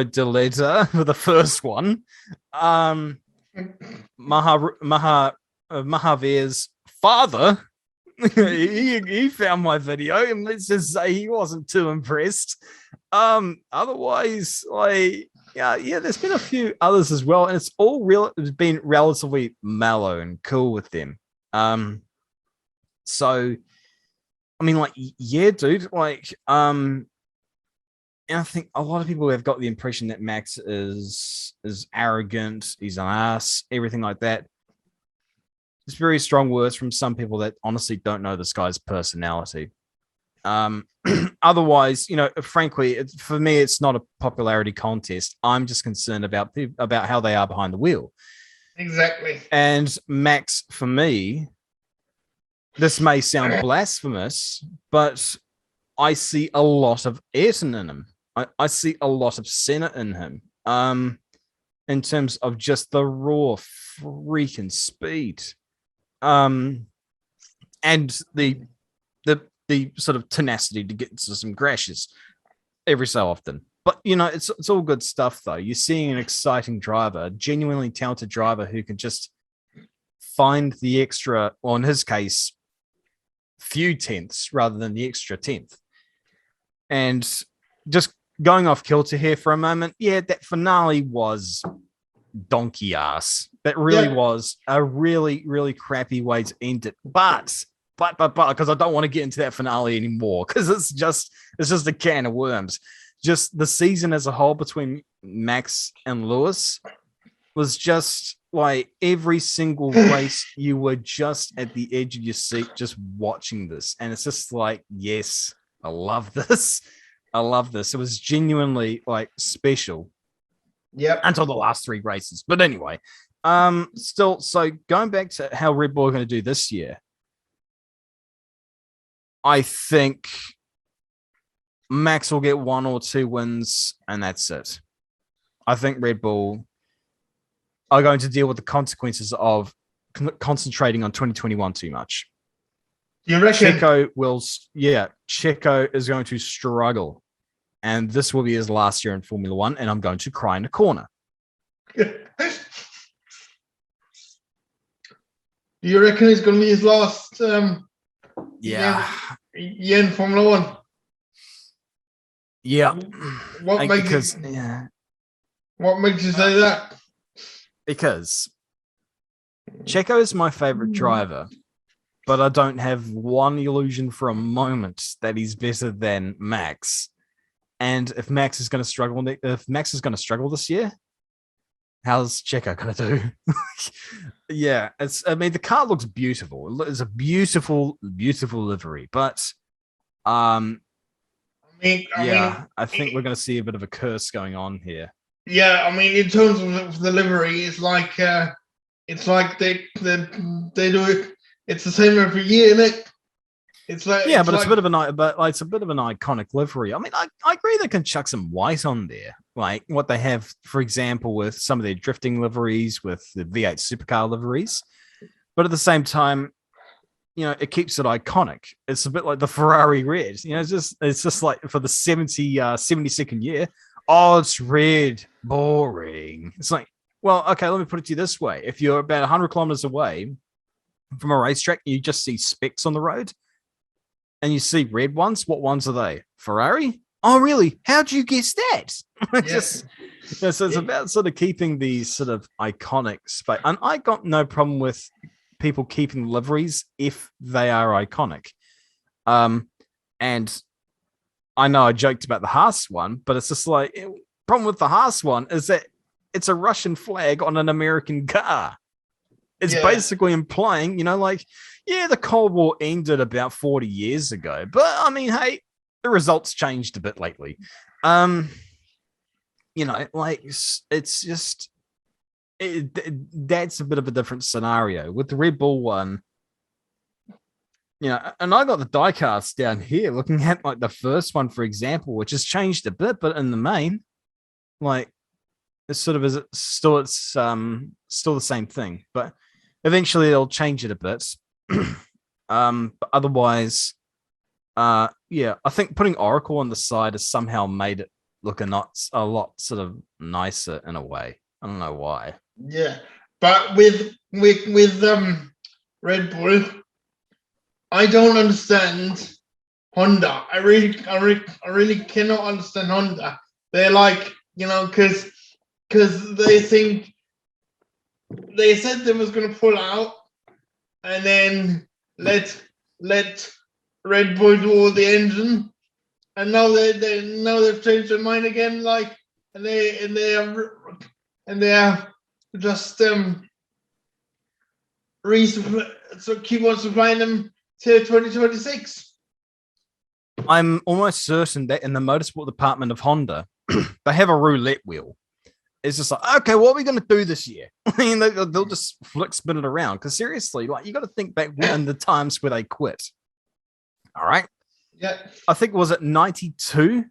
Deleta for the first one. Mahavir's father, he found my video, and let's just say he wasn't too impressed. Otherwise, like, yeah, there's been a few others as well, and it's been relatively mellow and cool with them. So I mean, like, yeah, dude, like, and I think a lot of people have got the impression that Max is arrogant, he's an ass, everything like that. It's very strong words from some people that honestly don't know this guy's personality. Otherwise, frankly, for me, it's not a popularity contest. I'm just concerned about how they are behind the wheel. Exactly. And Max, for me, this may sound blasphemous, but I see a lot of Ayrton in him. I see a lot of Senna in him. In terms of just the raw freaking speed. And the sort of tenacity to get into some crashes every so often. But it's all good stuff though. You're seeing an exciting driver, a genuinely talented driver who can just find the extra, well, in his case, few tenths rather than the extra tenth. And just going off kilter here for a moment, yeah, that finale was donkey ass. That really was a really, really crappy way to end it. But because I don't want to get into that finale anymore, because it's just a can of worms. Just the season as a whole between Max and Lewis was just like every single race you were just at the edge of your seat just watching this. And it's just like, yes, I love this. I love this. It was genuinely like special. Yep. Until the last three races. But anyway, still, so going back to how Red Bull are going to do this year, I think Max will get 1 or 2 wins, and that's it. I think Red Bull are going to deal with the consequences of concentrating on 2021 too much. You reckon? Checo is going to struggle, and this will be his last year in Formula One, and I'm going to cry in a corner. You reckon it's going to be his last year in Formula One? Yeah. What makes you say that? Because Checo is my favorite driver, but I don't have one illusion for a moment that he's better than Max. And if Max is going to struggle this year, how's Checo going to do? Yeah, the car looks beautiful. It's a beautiful, beautiful livery, but I think we're going to see a bit of a curse going on here. Yeah, I mean, in terms of the livery, it's like they do it. It's the same every year, isn't it? It's like it's a bit of an iconic livery. I mean, I agree they can chuck some white on there, like what they have, for example, with some of their drifting liveries, with the V8 supercar liveries. But at the same time, it keeps it iconic. It's a bit like the Ferrari red. It's just like for the 72nd year. Oh, it's red. Boring. It's like, well, okay, let me put it to you this way. If you're about 100 kilometers away from a racetrack, you just see specks on the road and you see red ones. What ones are they? Ferrari? Oh, really? How'd you guess that? So it's about sort of keeping these sort of iconic space. And I got no problem with people keeping liveries if they are iconic. And I know I joked about the Haas one, but it's just like, problem with the Haas one is that it's a Russian flag on an American car. It's basically implying, the Cold War ended about 40 years ago, but I mean, hey, the results changed a bit lately. It's just, that's a bit of a different scenario. With the Red Bull one, and I got the diecast down here looking at like the first one, for example, which has changed a bit, but in the main, like it's sort of still the same thing, but eventually they'll change it a bit. But otherwise, I think putting Oracle on the side has somehow made it look a lot sort of nicer in a way. I don't know why. Yeah, But with Red Bull, I don't understand Honda. I really cannot understand Honda. They're like, because they think they said they was going to pull out and then let Red Bull do all the engine, and now they've changed their mind again. Like, and they are just so keep on supplying them till 2026. I'm almost certain that in the motorsport department of Honda, they have a roulette wheel. It's just like, okay, what are we going to do this year? I mean, they'll just spin it around. Because seriously, like, you got to think back in the times where they quit. All right. Yeah. I think, was it 92?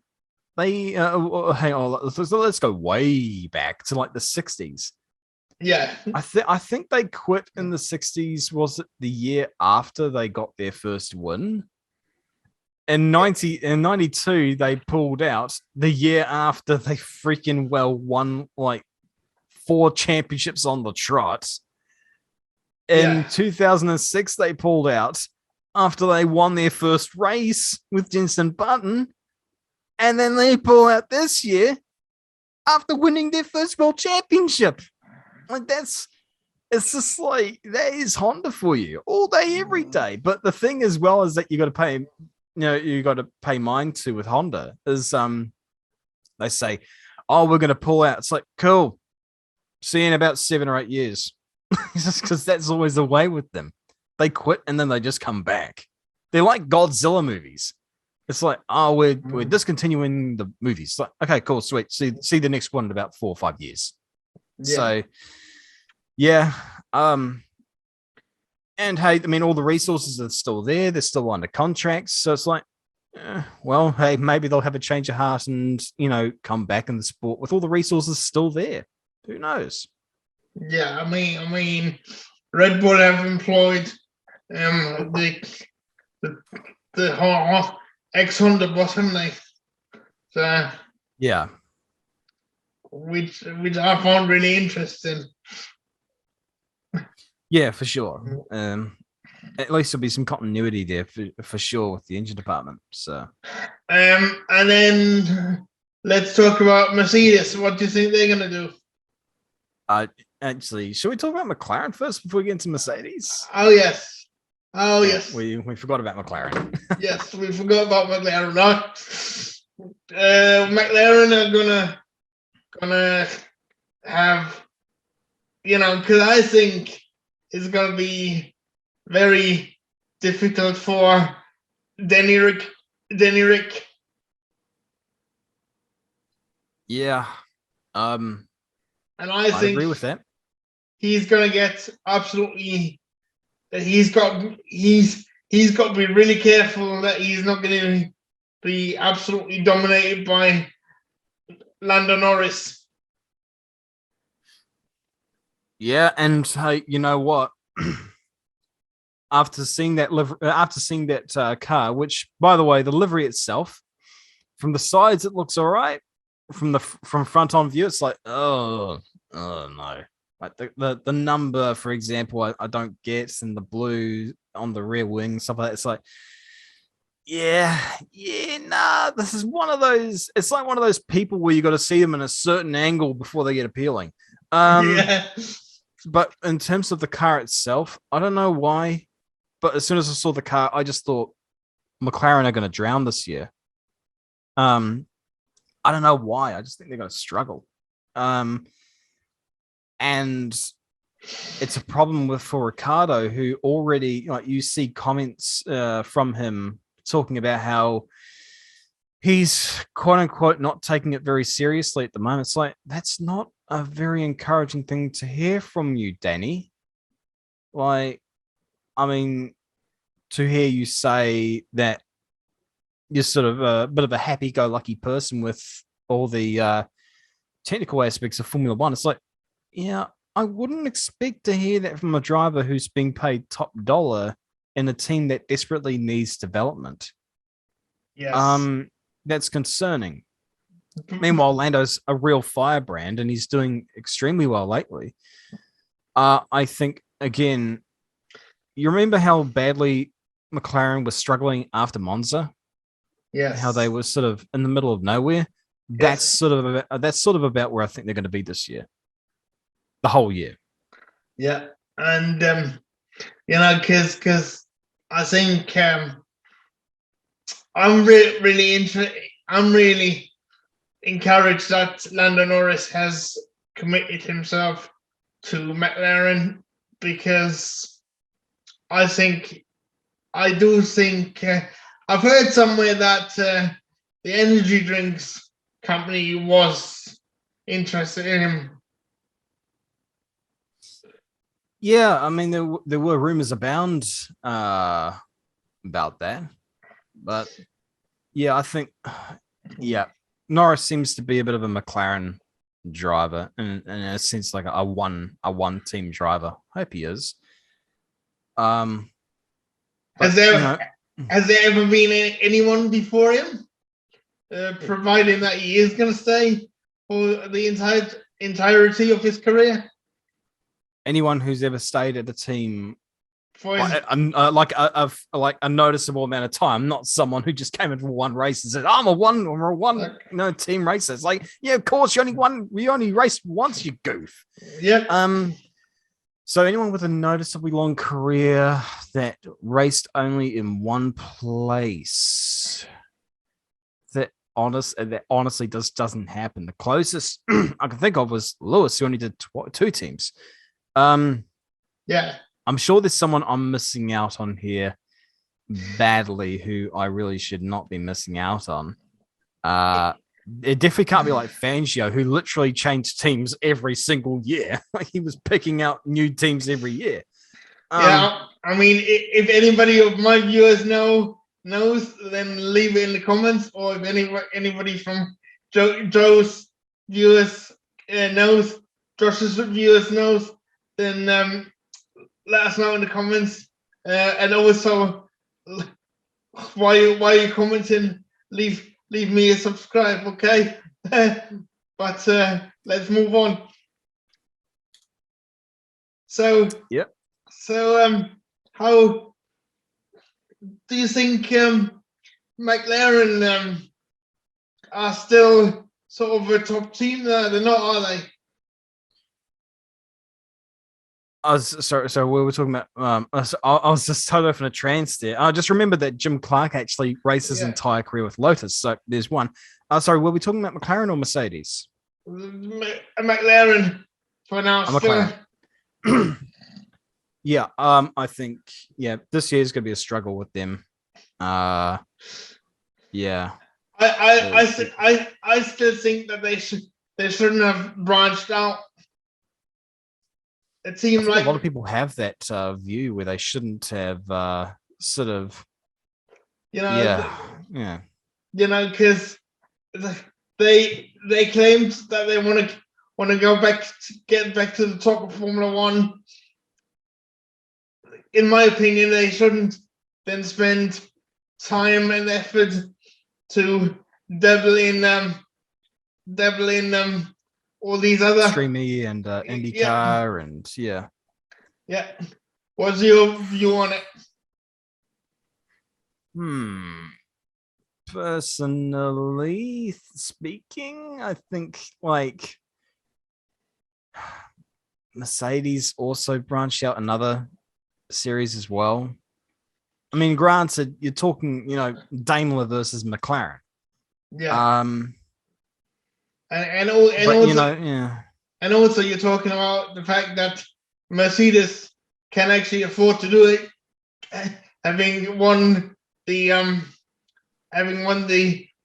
They hang on, let's go way back to like the 60s. Yeah. I think they quit in the 60s. Was it the year after they got their first win? In 92, they pulled out the year after they freaking won like 4 championships on the trot. In 2006, they pulled out after they won their first race with Jenson Button. And then they pull out this year after winning their first world championship. Like, it's just like, that is Honda for you all day, every day. But the thing as well is that you got to pay mind to with Honda is they say, oh, we're going to pull out. It's like, cool. See you in about 7 or 8 years. Just because that's always the way with them. They quit and then they just come back. They're like Godzilla movies. It's like, oh, we're discontinuing the movies. It's like, okay, cool, sweet. See the next one in about 4 or 5 years. Yeah. So, yeah. And hey, I mean, all the resources are still there. They're still under contracts. So it's like, well, hey, maybe they'll have a change of heart and, come back in the sport with all the resources still there. Who knows? Yeah, I mean, Red Bull have employed the ex-Honda boss, haven't they? So, yeah. Which I found really interesting. Yeah, for sure. At least there'll be some continuity there for sure with the engine department. So, and then let's talk about Mercedes. What do you think they're gonna do? Actually, should we talk about McLaren first before we get into Mercedes? Oh yes. Yes. We forgot about McLaren. Yes, we forgot about McLaren. McLaren are gonna have, because I think it's gonna be very difficult for Denny Rick. Yeah. And I think agree with that. He's gonna get absolutely. He's got to be really careful that he's not going to be absolutely dominated by Lando Norris. Yeah, and you know what? After seeing that car, which, by the way, the livery itself, from the sides it looks all right. From front on view, it's like, oh no. Like the number, for example, I don't get, and the blue on the rear wing, stuff like that. It's like, nah. This is one of those. It's like one of those people where you got to see them in a certain angle before they get appealing. But in terms of the car itself, I don't know why, but as soon as I saw the car, I just thought McLaren are going to drown this year. I don't know why. I just think they're going to struggle. And it's a problem for Ricardo, who already, you see comments from him talking about how he's, quote unquote, not taking it very seriously at the moment. It's like, that's not a very encouraging thing to hear from you, Danny. Like, I mean, to hear you say that you're sort of a bit of a happy-go-lucky person with all the technical aspects of Formula One. It's like, yeah, I wouldn't expect to hear that from a driver who's being paid top dollar in a team that desperately needs development. Yes. That's concerning. Meanwhile, Lando's a real firebrand and he's doing extremely well lately. I think again, you remember how badly McLaren was struggling after Monza? Yes. How they were sort of in the middle of nowhere. That's sort of about where I think they're going to be this year, the whole year. Yeah, and because I think I'm really interested. I'm really encouraged that Lando Norris has committed himself to McLaren, because I do think I've heard somewhere that the energy drinks company was interested in him. Yeah, I mean there were rumors abound about that, but yeah, I think Norris seems to be a bit of a McLaren driver, and in a sense like a one team driver. Hope he is. Has there ever been anyone before him? Providing that he is going to stay for the entirety of his career. Anyone who's ever stayed at the team For like a noticeable amount of time, not someone who just came in for one race and said, "I'm a one team racer." It's like, yeah, of course you only raced once, you goof. Yeah. So anyone with a noticeably long career that raced only in one place, that honestly doesn't happen. The closest I can think of was Lewis, who only did two teams. Yeah. I'm sure there's someone I'm missing out on here badly who I really should not be missing out on. It definitely can't be like Fangio, who literally changed teams every single year. Like he was picking out new teams every year. Yeah, I mean, if anybody of my viewers knows, then leave it in the comments. Or if anybody from Joe's viewers knows, Josh's viewers knows, then let us know in the comments. And also, while you're commenting, leave me a subscribe, okay? But let's move on. So yep. So how do you think McLaren are still sort of a top team? They're not, are they? Sorry, we were talking about. I was just totally off in a trance there. I just remembered that Jim Clark actually raced his entire career with Lotus. So there's one. Sorry, were we talking about McLaren or Mercedes? McLaren for now. McLaren. Yeah, I think this year is going to be a struggle with them. Yeah. I still think that they shouldn't have branched out. It seemed like a lot of people have that view where they shouldn't have sort of, because they claimed that they want to go back, get back to the top of Formula One. In my opinion, they shouldn't then spend time and effort to dabble in all these other Extreme and IndyCar and yeah. What's your view on it? Personally speaking, I think like Mercedes also branched out another series as well. I mean, granted, you're talking, Daimler versus McLaren. Yeah. And also you're talking about the fact that Mercedes can actually afford to do it, having won the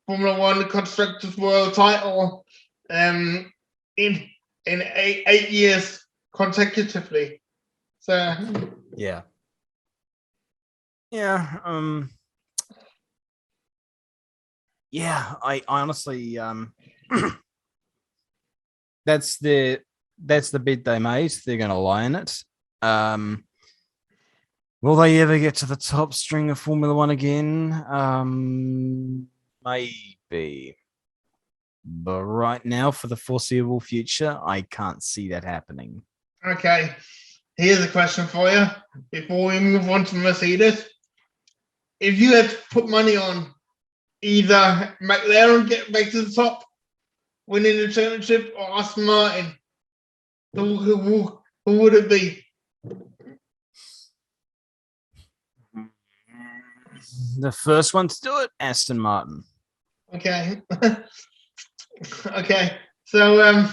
Formula One Constructors World title in 8 years consecutively. So yeah. I honestly that's the bid they made. They're going to lie in it. Will they ever get to the top string of Formula One again? Maybe. But right now, for the foreseeable future, I can't see that happening. Okay, here's a question for you before we move on to Mercedes. If you had to put money on either McLaren get back to the top, winning the championship, or Aston Martin, who would it be? The first one to do it, Aston Martin. Okay. Okay. So,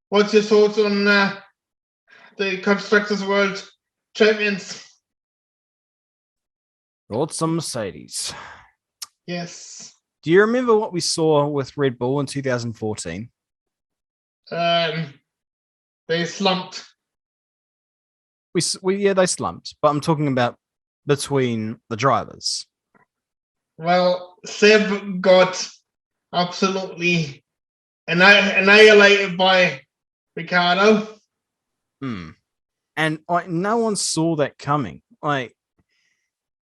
what's your thoughts on the Constructors' World Champions? Thoughts on Mercedes? Yes. Do you remember what we saw with Red Bull in 2014? They slumped. They slumped, but I'm talking about between the drivers. Well, Seb got absolutely annihilated by Ricardo. And no one saw that coming.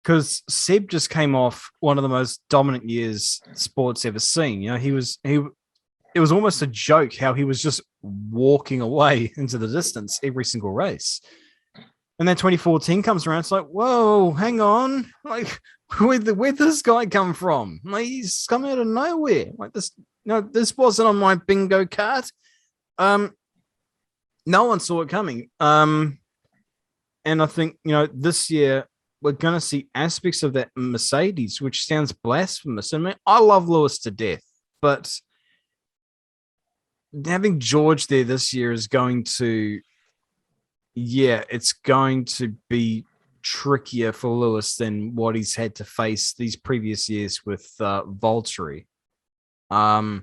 Because Seb just came off one of the most dominant years sports ever seen. You know, it was almost a joke how he was just walking away into the distance every single race. And then 2014 comes around. It's like, whoa, hang on. Like, where'd this guy come from? Like, he's come out of nowhere. Like this, this wasn't on my bingo card. No one saw it coming. And I think, this year we're going to see aspects of that Mercedes, which sounds blasphemous. I mean, I love Lewis to death, but having George there this year is going to, it's going to be trickier for Lewis than what he's had to face these previous years with Valtteri. Do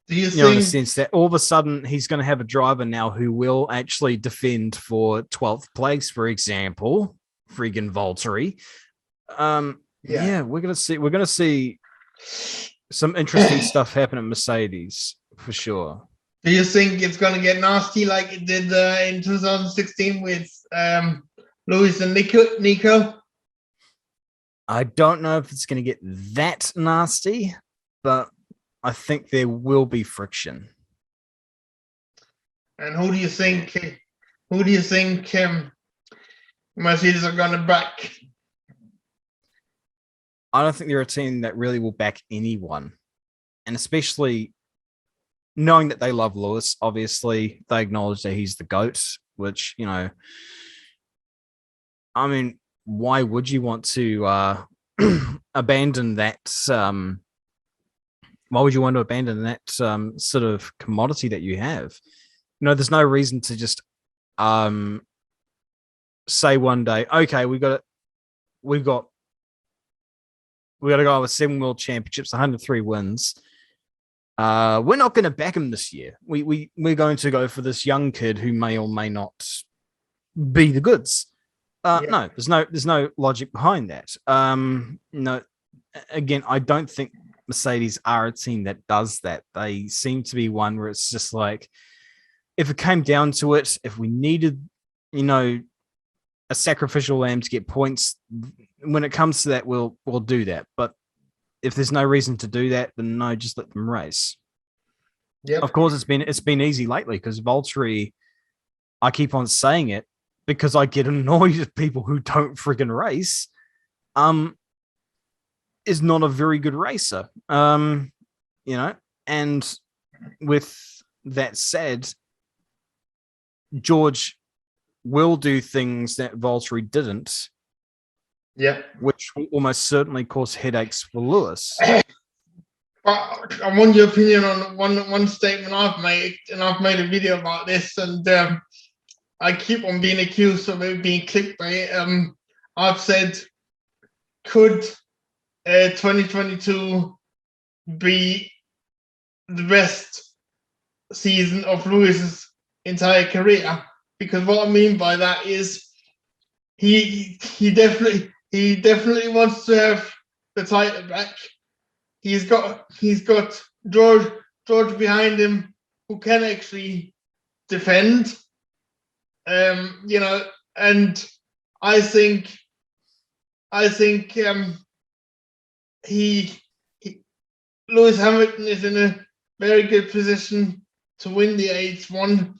you think, in the sense that all of a sudden he's going to have a driver now who will actually defend for 12th place, for example, friggin' Valtteri. We're going to see some interesting stuff happen at Mercedes for sure. Do you think it's going to get nasty like it did in 2016 with Lewis and Nico? I don't know if it's going to get that nasty, but I think there will be friction. And who do you think Mercedes are going to back? I don't think they're a team that really will back anyone, and especially knowing that they love Lewis. Obviously, they acknowledge that he's the GOAT, which, I mean, why would you want to abandon that? Why would you want to abandon that sort of commodity that you have? There's no reason to just say one day, okay, we got to go with 7 world championships, 103 wins. We're not going to back him this year. We're going to go for this young kid who may or may not be the goods. No, there's no logic behind that. No, again, I don't think Mercedes are a team that does that. They seem to be one where it's just like, if it came down to it, if we needed, a sacrificial lamb to get points, when it comes to that, we'll do that. But if there's no reason to do that, then no, just let them race. Yep. Of course, it's been easy lately because Valtteri, I keep on saying it because I get annoyed at people who don't friggin' race. Is not a very good racer. And with that said, George will do things that Valtteri didn't. Yeah. Which will almost certainly cause headaches for Lewis. But I want your opinion on one statement I've made, and I've made a video about this, and I keep on being accused of it being clickbait. I've said, could 2022 be the best season of Lewis's entire career? Because what I mean by that is he definitely wants to have the title back. He's got George behind him who can actually defend. And I think Lewis Hamilton is in a very good position to win the 8th one.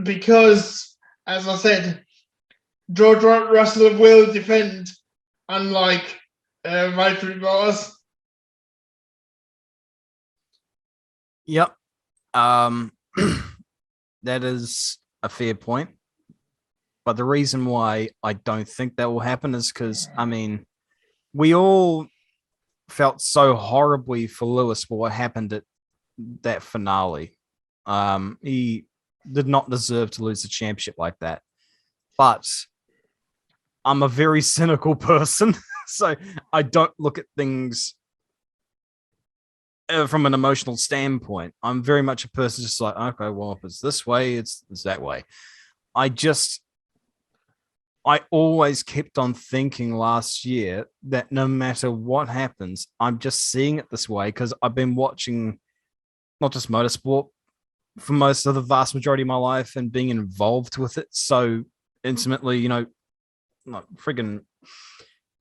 because, as I said, George Russell will defend, unlike Valtteri Bottas. Yep. That is a fair point. But the reason why I don't think that will happen is because, I mean, we all felt so horribly for Lewis for what happened at that finale. He did not deserve to lose the championship like that. But I'm a very cynical person, so I don't look at things from an emotional standpoint. I'm very much a person just like, okay, well, if it's this way, it's that way. I always kept on thinking last year that no matter what happens, I'm just seeing it this way because I've been watching not just motorsport for most of the vast majority of my life and being involved with it so intimately, you know, like friggin'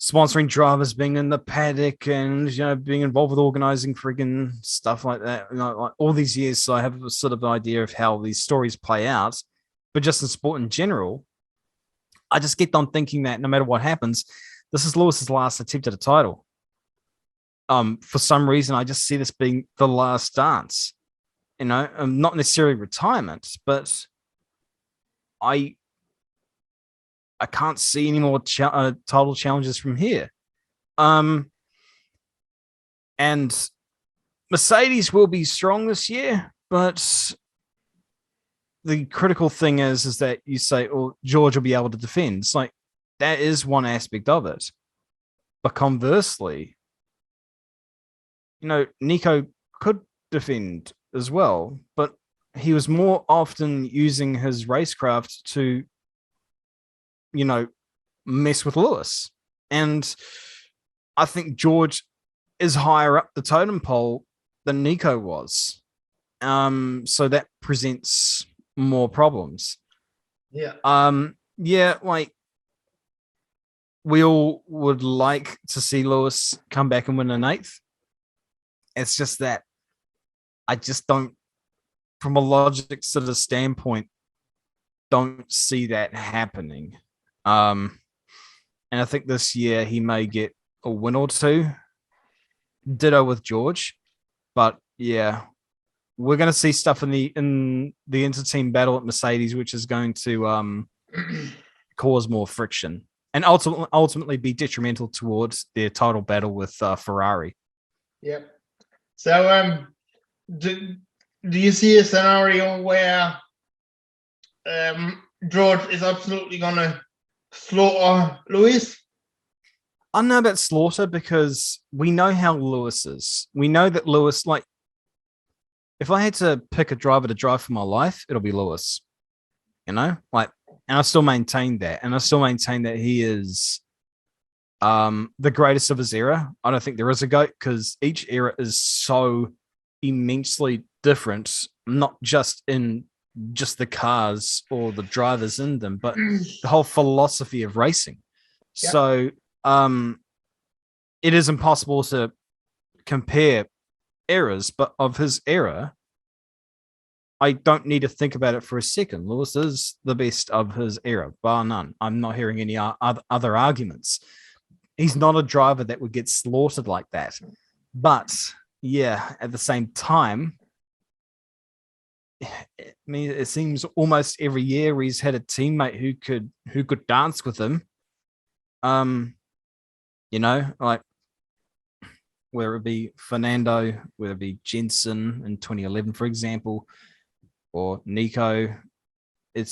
sponsoring drivers, being in the paddock and, you know, being involved with organizing friggin' stuff like that. You know, like all these years, so I have a sort of idea of how these stories play out. But just in sport in general, I just kept on thinking that no matter what happens, this is Lewis's last attempt at a title. For some reason, I just see this being the last dance. You know, not necessarily retirement, but I can't see any more title challenges from here. And Mercedes will be strong this year, but the critical thing is that you say, oh, George will be able to defend. It's like, that is one aspect of it. But conversely, you know, Nico could defend as well, but he was more often using his racecraft to, you know, mess with Lewis. And I think George is higher up the totem pole than Nico was. So that presents more problems. Yeah. Yeah, like we all would like to see Lewis come back and win an eighth. It's just that I just don't, from a logic sort of standpoint, don't see that happening. And I think this year he may get a win or two. Ditto with George. But yeah, we're going to see stuff in the inter-team battle at Mercedes, which is going to cause more friction and ultimately be detrimental towards their title battle with Ferrari. Yep. So, do you see a scenario where George is absolutely going to slaughter Lewis? I don't know about slaughter because we know how Lewis is. We know that Lewis, like, if I had to pick a driver to drive for my life, it'll be Lewis. You know, like, and I still maintain that. And I still maintain that he is the greatest of his era. I don't think there is a GOAT because each era is so immensely different, not just in just the cars or the drivers in them, but the whole philosophy of racing. Yep. So it is impossible to compare eras, but of his era, I don't need to think about it for a second. Lewis is the best of his era, bar none. I'm not hearing any other arguments. He's not a driver that would get slaughtered like that. But yeah, at the same time, I mean, it seems almost every year he's had a teammate who could dance with him. You know, like whether it be Fernando, whether it be Jensen in 2011, for example, or Nico, it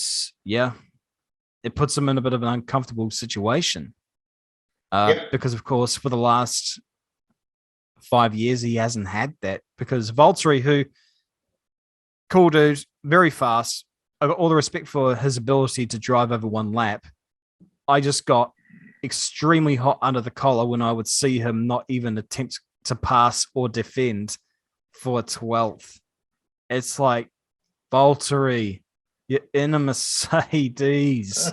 puts him in a bit of an uncomfortable situation. Because of course, for the last 5 years, he hasn't had that because Valtteri, who cool dude, very fast. I've got all the respect for his ability to drive over one lap. I just got extremely hot under the collar when I would see him not even attempt to pass or defend for 12th. It's like, Valtteri, you're in a Mercedes.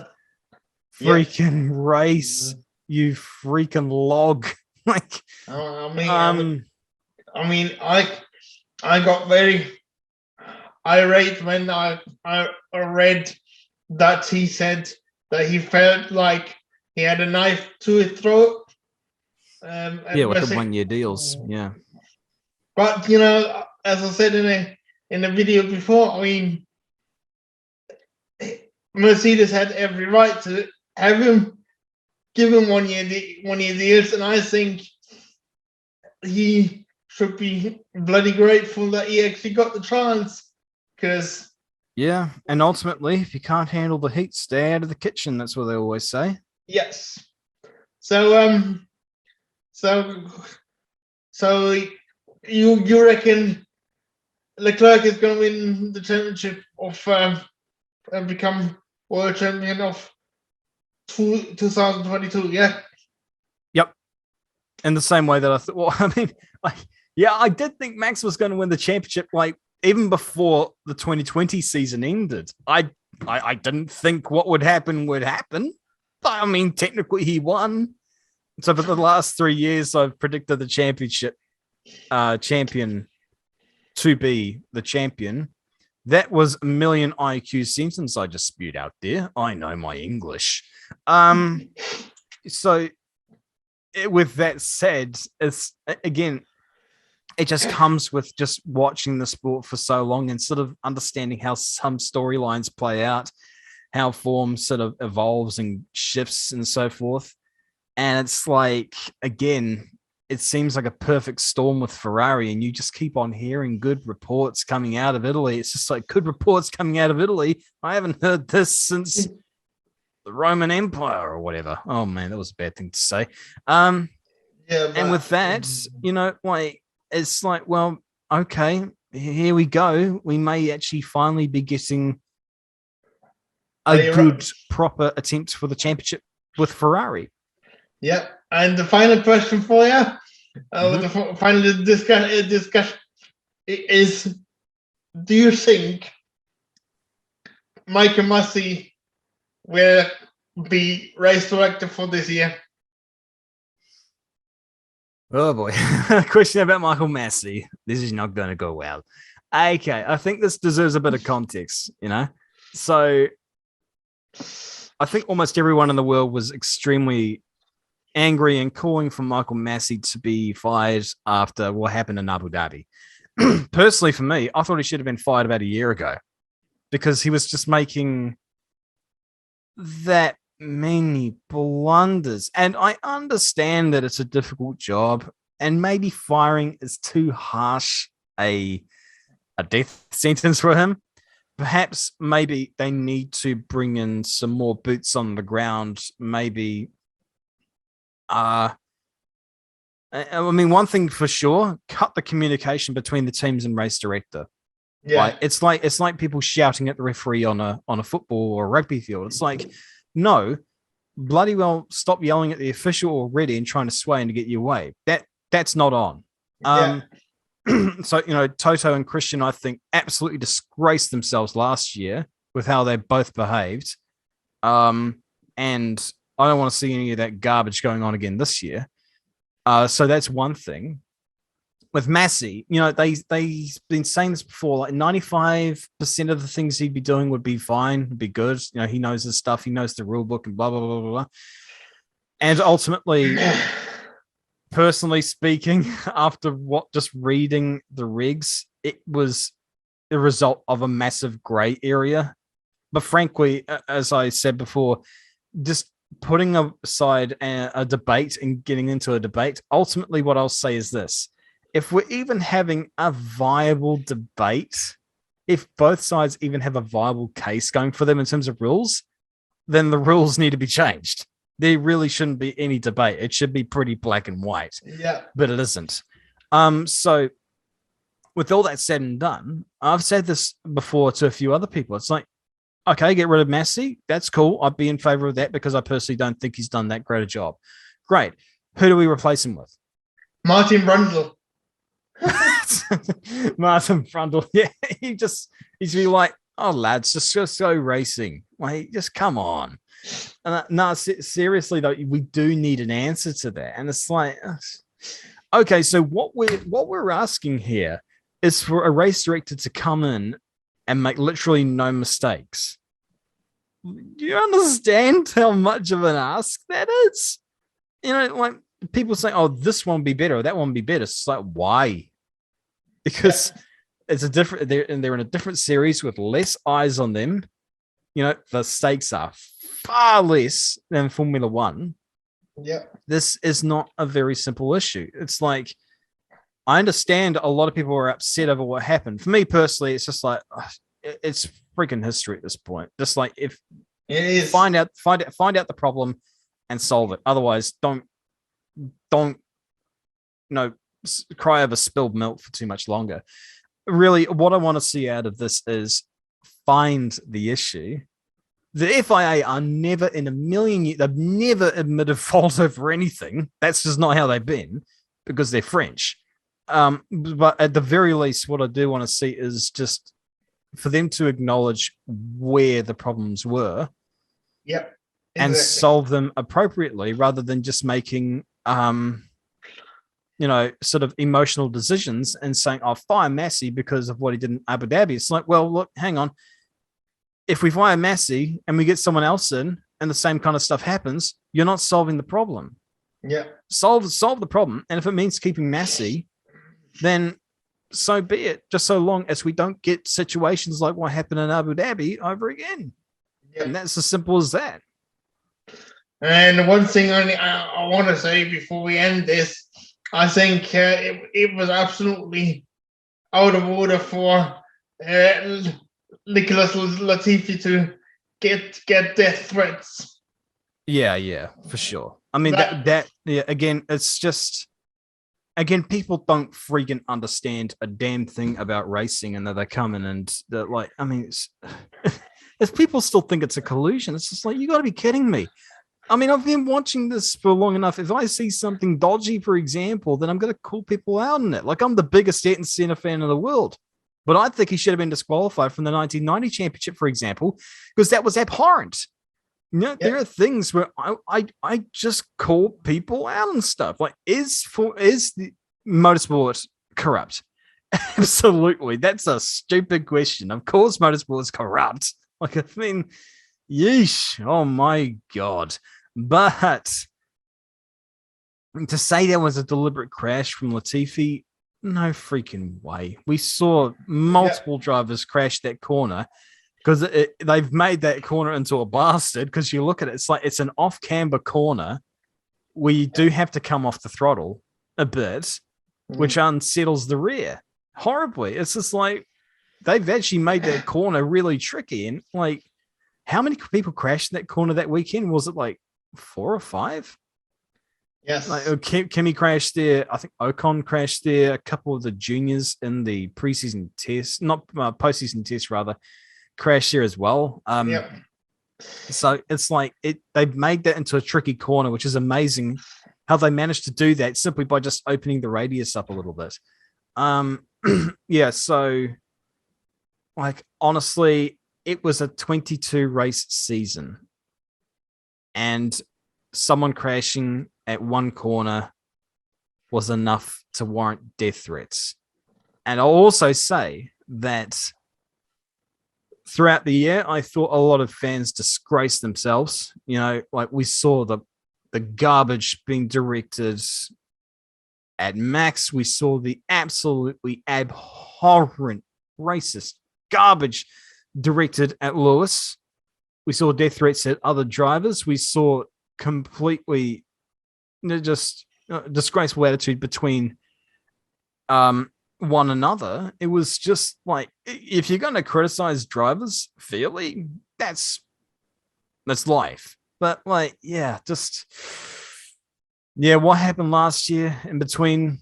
Freaking race, you freaking log. Like, I got very, irate when I read that he said that he felt like he had a knife to his throat. With the 1-year deals. Yeah. But as I said in the video before, I mean, Mercedes had every right to have him, give him 1-year deals, and I think he should be bloody grateful that he actually got the chance. Because and ultimately, if you can't handle the heat, stay out of the kitchen. That's what they always say. Yes. So you reckon Leclerc is going to win the championship of and become world champion of 2022? Yeah. Yep. In the same way that I thought. Well, I mean, I did think Max was going to win the championship. Even before the 2020 season ended, I didn't think what would happen would happen. But I mean, technically, he won. So for the last 3 years, I've predicted the championship champion to be the champion. That was a million IQ sentence I just spewed out there. I know my English. So with that said, it's again, it just comes with just watching the sport for so long and sort of understanding how some storylines play out, how form sort of evolves and shifts and so forth. And it's like, again, it seems like a perfect storm with Ferrari, and you just keep on hearing good reports coming out of Italy. It's just like good reports coming out of Italy. I haven't heard this since the Roman Empire or whatever. Oh man, that was a bad thing to say. And with that, it's like, well, okay, here we go. We may actually finally be getting a good, proper attempt for the championship with Ferrari. Yeah, and the final question for you, the final discussion is: do you think Michael Massey will be race director for this year? Oh boy, question about Michael Massey. This is not going to go well. Okay, I think this deserves a bit of context. So I think almost everyone in the world was extremely angry and calling for Michael Massey to be fired after what happened in Abu Dhabi. Personally, for me, I thought he should have been fired about a year ago because he was just making that many blunders. And I understand that it's a difficult job and maybe firing is too harsh a death sentence for him. Perhaps maybe they need to bring in some more boots on the ground, maybe. I mean, one thing for sure, cut the communication between the teams and race director. Yeah, it's like people shouting at the referee on a football or a rugby field. It's like, no, bloody well, stop yelling at the official already and trying to sway him to get your way. That's not on. So Toto and Christian, I think, absolutely disgraced themselves last year with how they both behaved. And I don't want to see any of that garbage going on again this year. So that's one thing. With Massey, they've been saying this before, like 95% of the things he'd be doing would be fine, would be good. He knows his stuff, he knows the rule book and blah, blah, blah, blah, blah. And ultimately, personally speaking, after just reading the regs, it was the result of a massive gray area. But frankly, as I said before, just putting aside a debate and getting into a debate, ultimately what I'll say is this. If we're even having a viable debate, if both sides even have a viable case going for them in terms of rules, then the rules need to be changed. There really shouldn't be any debate. It should be pretty black and white. Yeah. But it isn't. So with all that said and done, I've said this before to a few other people. It's like, okay, get rid of Massey. That's cool. I'd be in favor of that because I personally don't think he's done that great a job. Great. Who do we replace him with? Martin Brundle. Martin Brundle. Yeah, he's be like, oh, lads, just go racing. Like, just come on. No, seriously though, we do need an answer to that. And it's like, okay, so what we're asking here is for a race director to come in and make literally no mistakes. Do you understand how much of an ask that is? Like people say, oh, this one will be better, or that one will be better. It's like, why? Because it's a different, they're in a different series with less eyes on them. The stakes are far less than Formula One. Yeah. This is not a very simple issue. It's like, I understand a lot of people are upset over what happened. For me personally, it's just like, it's freaking history at this point. Just like, if it is, find out the problem and solve it. Otherwise, don't cry over spilled milk for too much longer. Really, what I want to see out of this is find the issue. The FIA are never in a million years, they've never admitted fault over anything. That's just not how they've been, because they're French. But at the very least, what I do want to see is just for them to acknowledge where the problems were. Yep. And Exactly. solve them appropriately, rather than just making sort of emotional decisions and saying, I'll fire Massey because of what he did in Abu Dhabi. It's like, well, look, hang on. If we fire Massey and we get someone else in and the same kind of stuff happens, you're not solving the problem. Yeah. Solve the problem. And if it means keeping Massey, then so be it. Just so long as we don't get situations like what happened in Abu Dhabi over again. Yeah. And that's as simple as that. And one thing I want to say before we end this, I think it was absolutely out of order for Nicholas Latifi to get death threats. Yeah, for sure. I mean, again, it's just, again, people don't freaking understand a damn thing about racing, and that they come in and they're like, I mean, if people still think it's a collusion, it's just like, you got to be kidding me. I mean, I've been watching this for long enough. If I see something dodgy, for example, then I'm going to call people out on it. Like, I'm the biggest Ayrton Senna fan in the world, but I think he should have been disqualified from the 1990 championship, for example, because that was abhorrent. There are things where I just call people out on stuff. Like, is the motorsport corrupt? Absolutely. That's a stupid question. Of course, motorsport is corrupt. Like, I mean, yeesh. Oh my God. But to say there was a deliberate crash from Latifi, no freaking way. We saw multiple drivers crash that corner because they've made that corner into a bastard. Because you look at it, it's like it's an off-camber corner where you do have to come off the throttle a bit, which unsettles the rear horribly. It's just like they've actually made that corner really tricky. And like, how many people crashed in that corner that weekend? Was it like 4 or 5? Yes. Like, Kimi crashed there. I think Ocon crashed there. A couple of the juniors in the preseason test, not postseason test, rather, crashed there as well. So it's like they've made that into a tricky corner, which is amazing how they managed to do that simply by just opening the radius up a little bit. So like, honestly, it was a 22 race season, and someone crashing at one corner was enough to warrant death threats. And I'll also say that throughout the year, I thought a lot of fans disgraced themselves. Like, we saw the garbage being directed at Max. We saw the absolutely abhorrent, racist garbage directed at Lewis. We saw death threats at other drivers. We saw completely just disgraceful attitude between one another. It was just like, if you're going to criticize drivers fairly, that's life. But like, what happened last year in between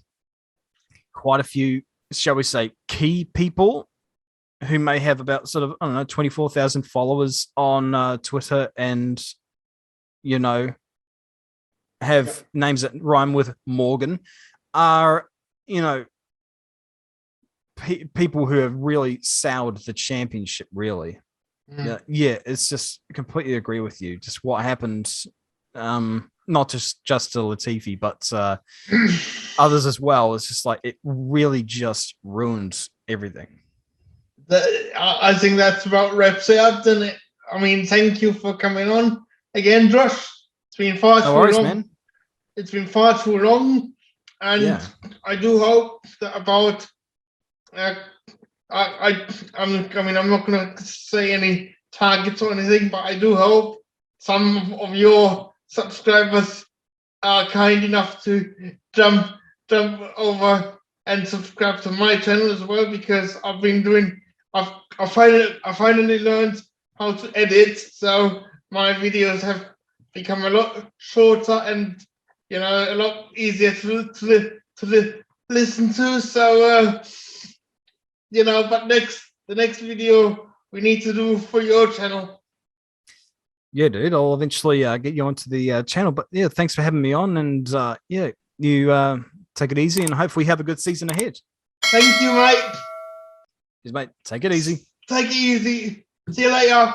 quite a few, shall we say, key people who may have about 24,000 followers on Twitter and, have names that rhyme with Morgan, are, people who have really soured the championship, really. It's just, I completely agree with you. Just what happened, not just to Latifi, but others as well. It's just like, it really just ruined everything. I think that's about wraps it up, doesn't it? I mean, thank you for coming on again, Josh. It's been far No too worries, long. man. It's been far too long, and Yeah. I do hope that about. I'm not going to say any targets or anything, but I do hope some of your subscribers are kind enough to jump over and subscribe to my channel as well, because I've been doing. I finally learned how to edit, so my videos have become a lot shorter and a lot easier to listen to. So but the next video we need to do for your channel. Yeah, dude. I'll eventually get you onto the channel. But yeah, thanks for having me on. And yeah, you take it easy and hopefully have a good season ahead. Thank you, mate. Cheers, mate. Take it easy. Take it easy. See you later.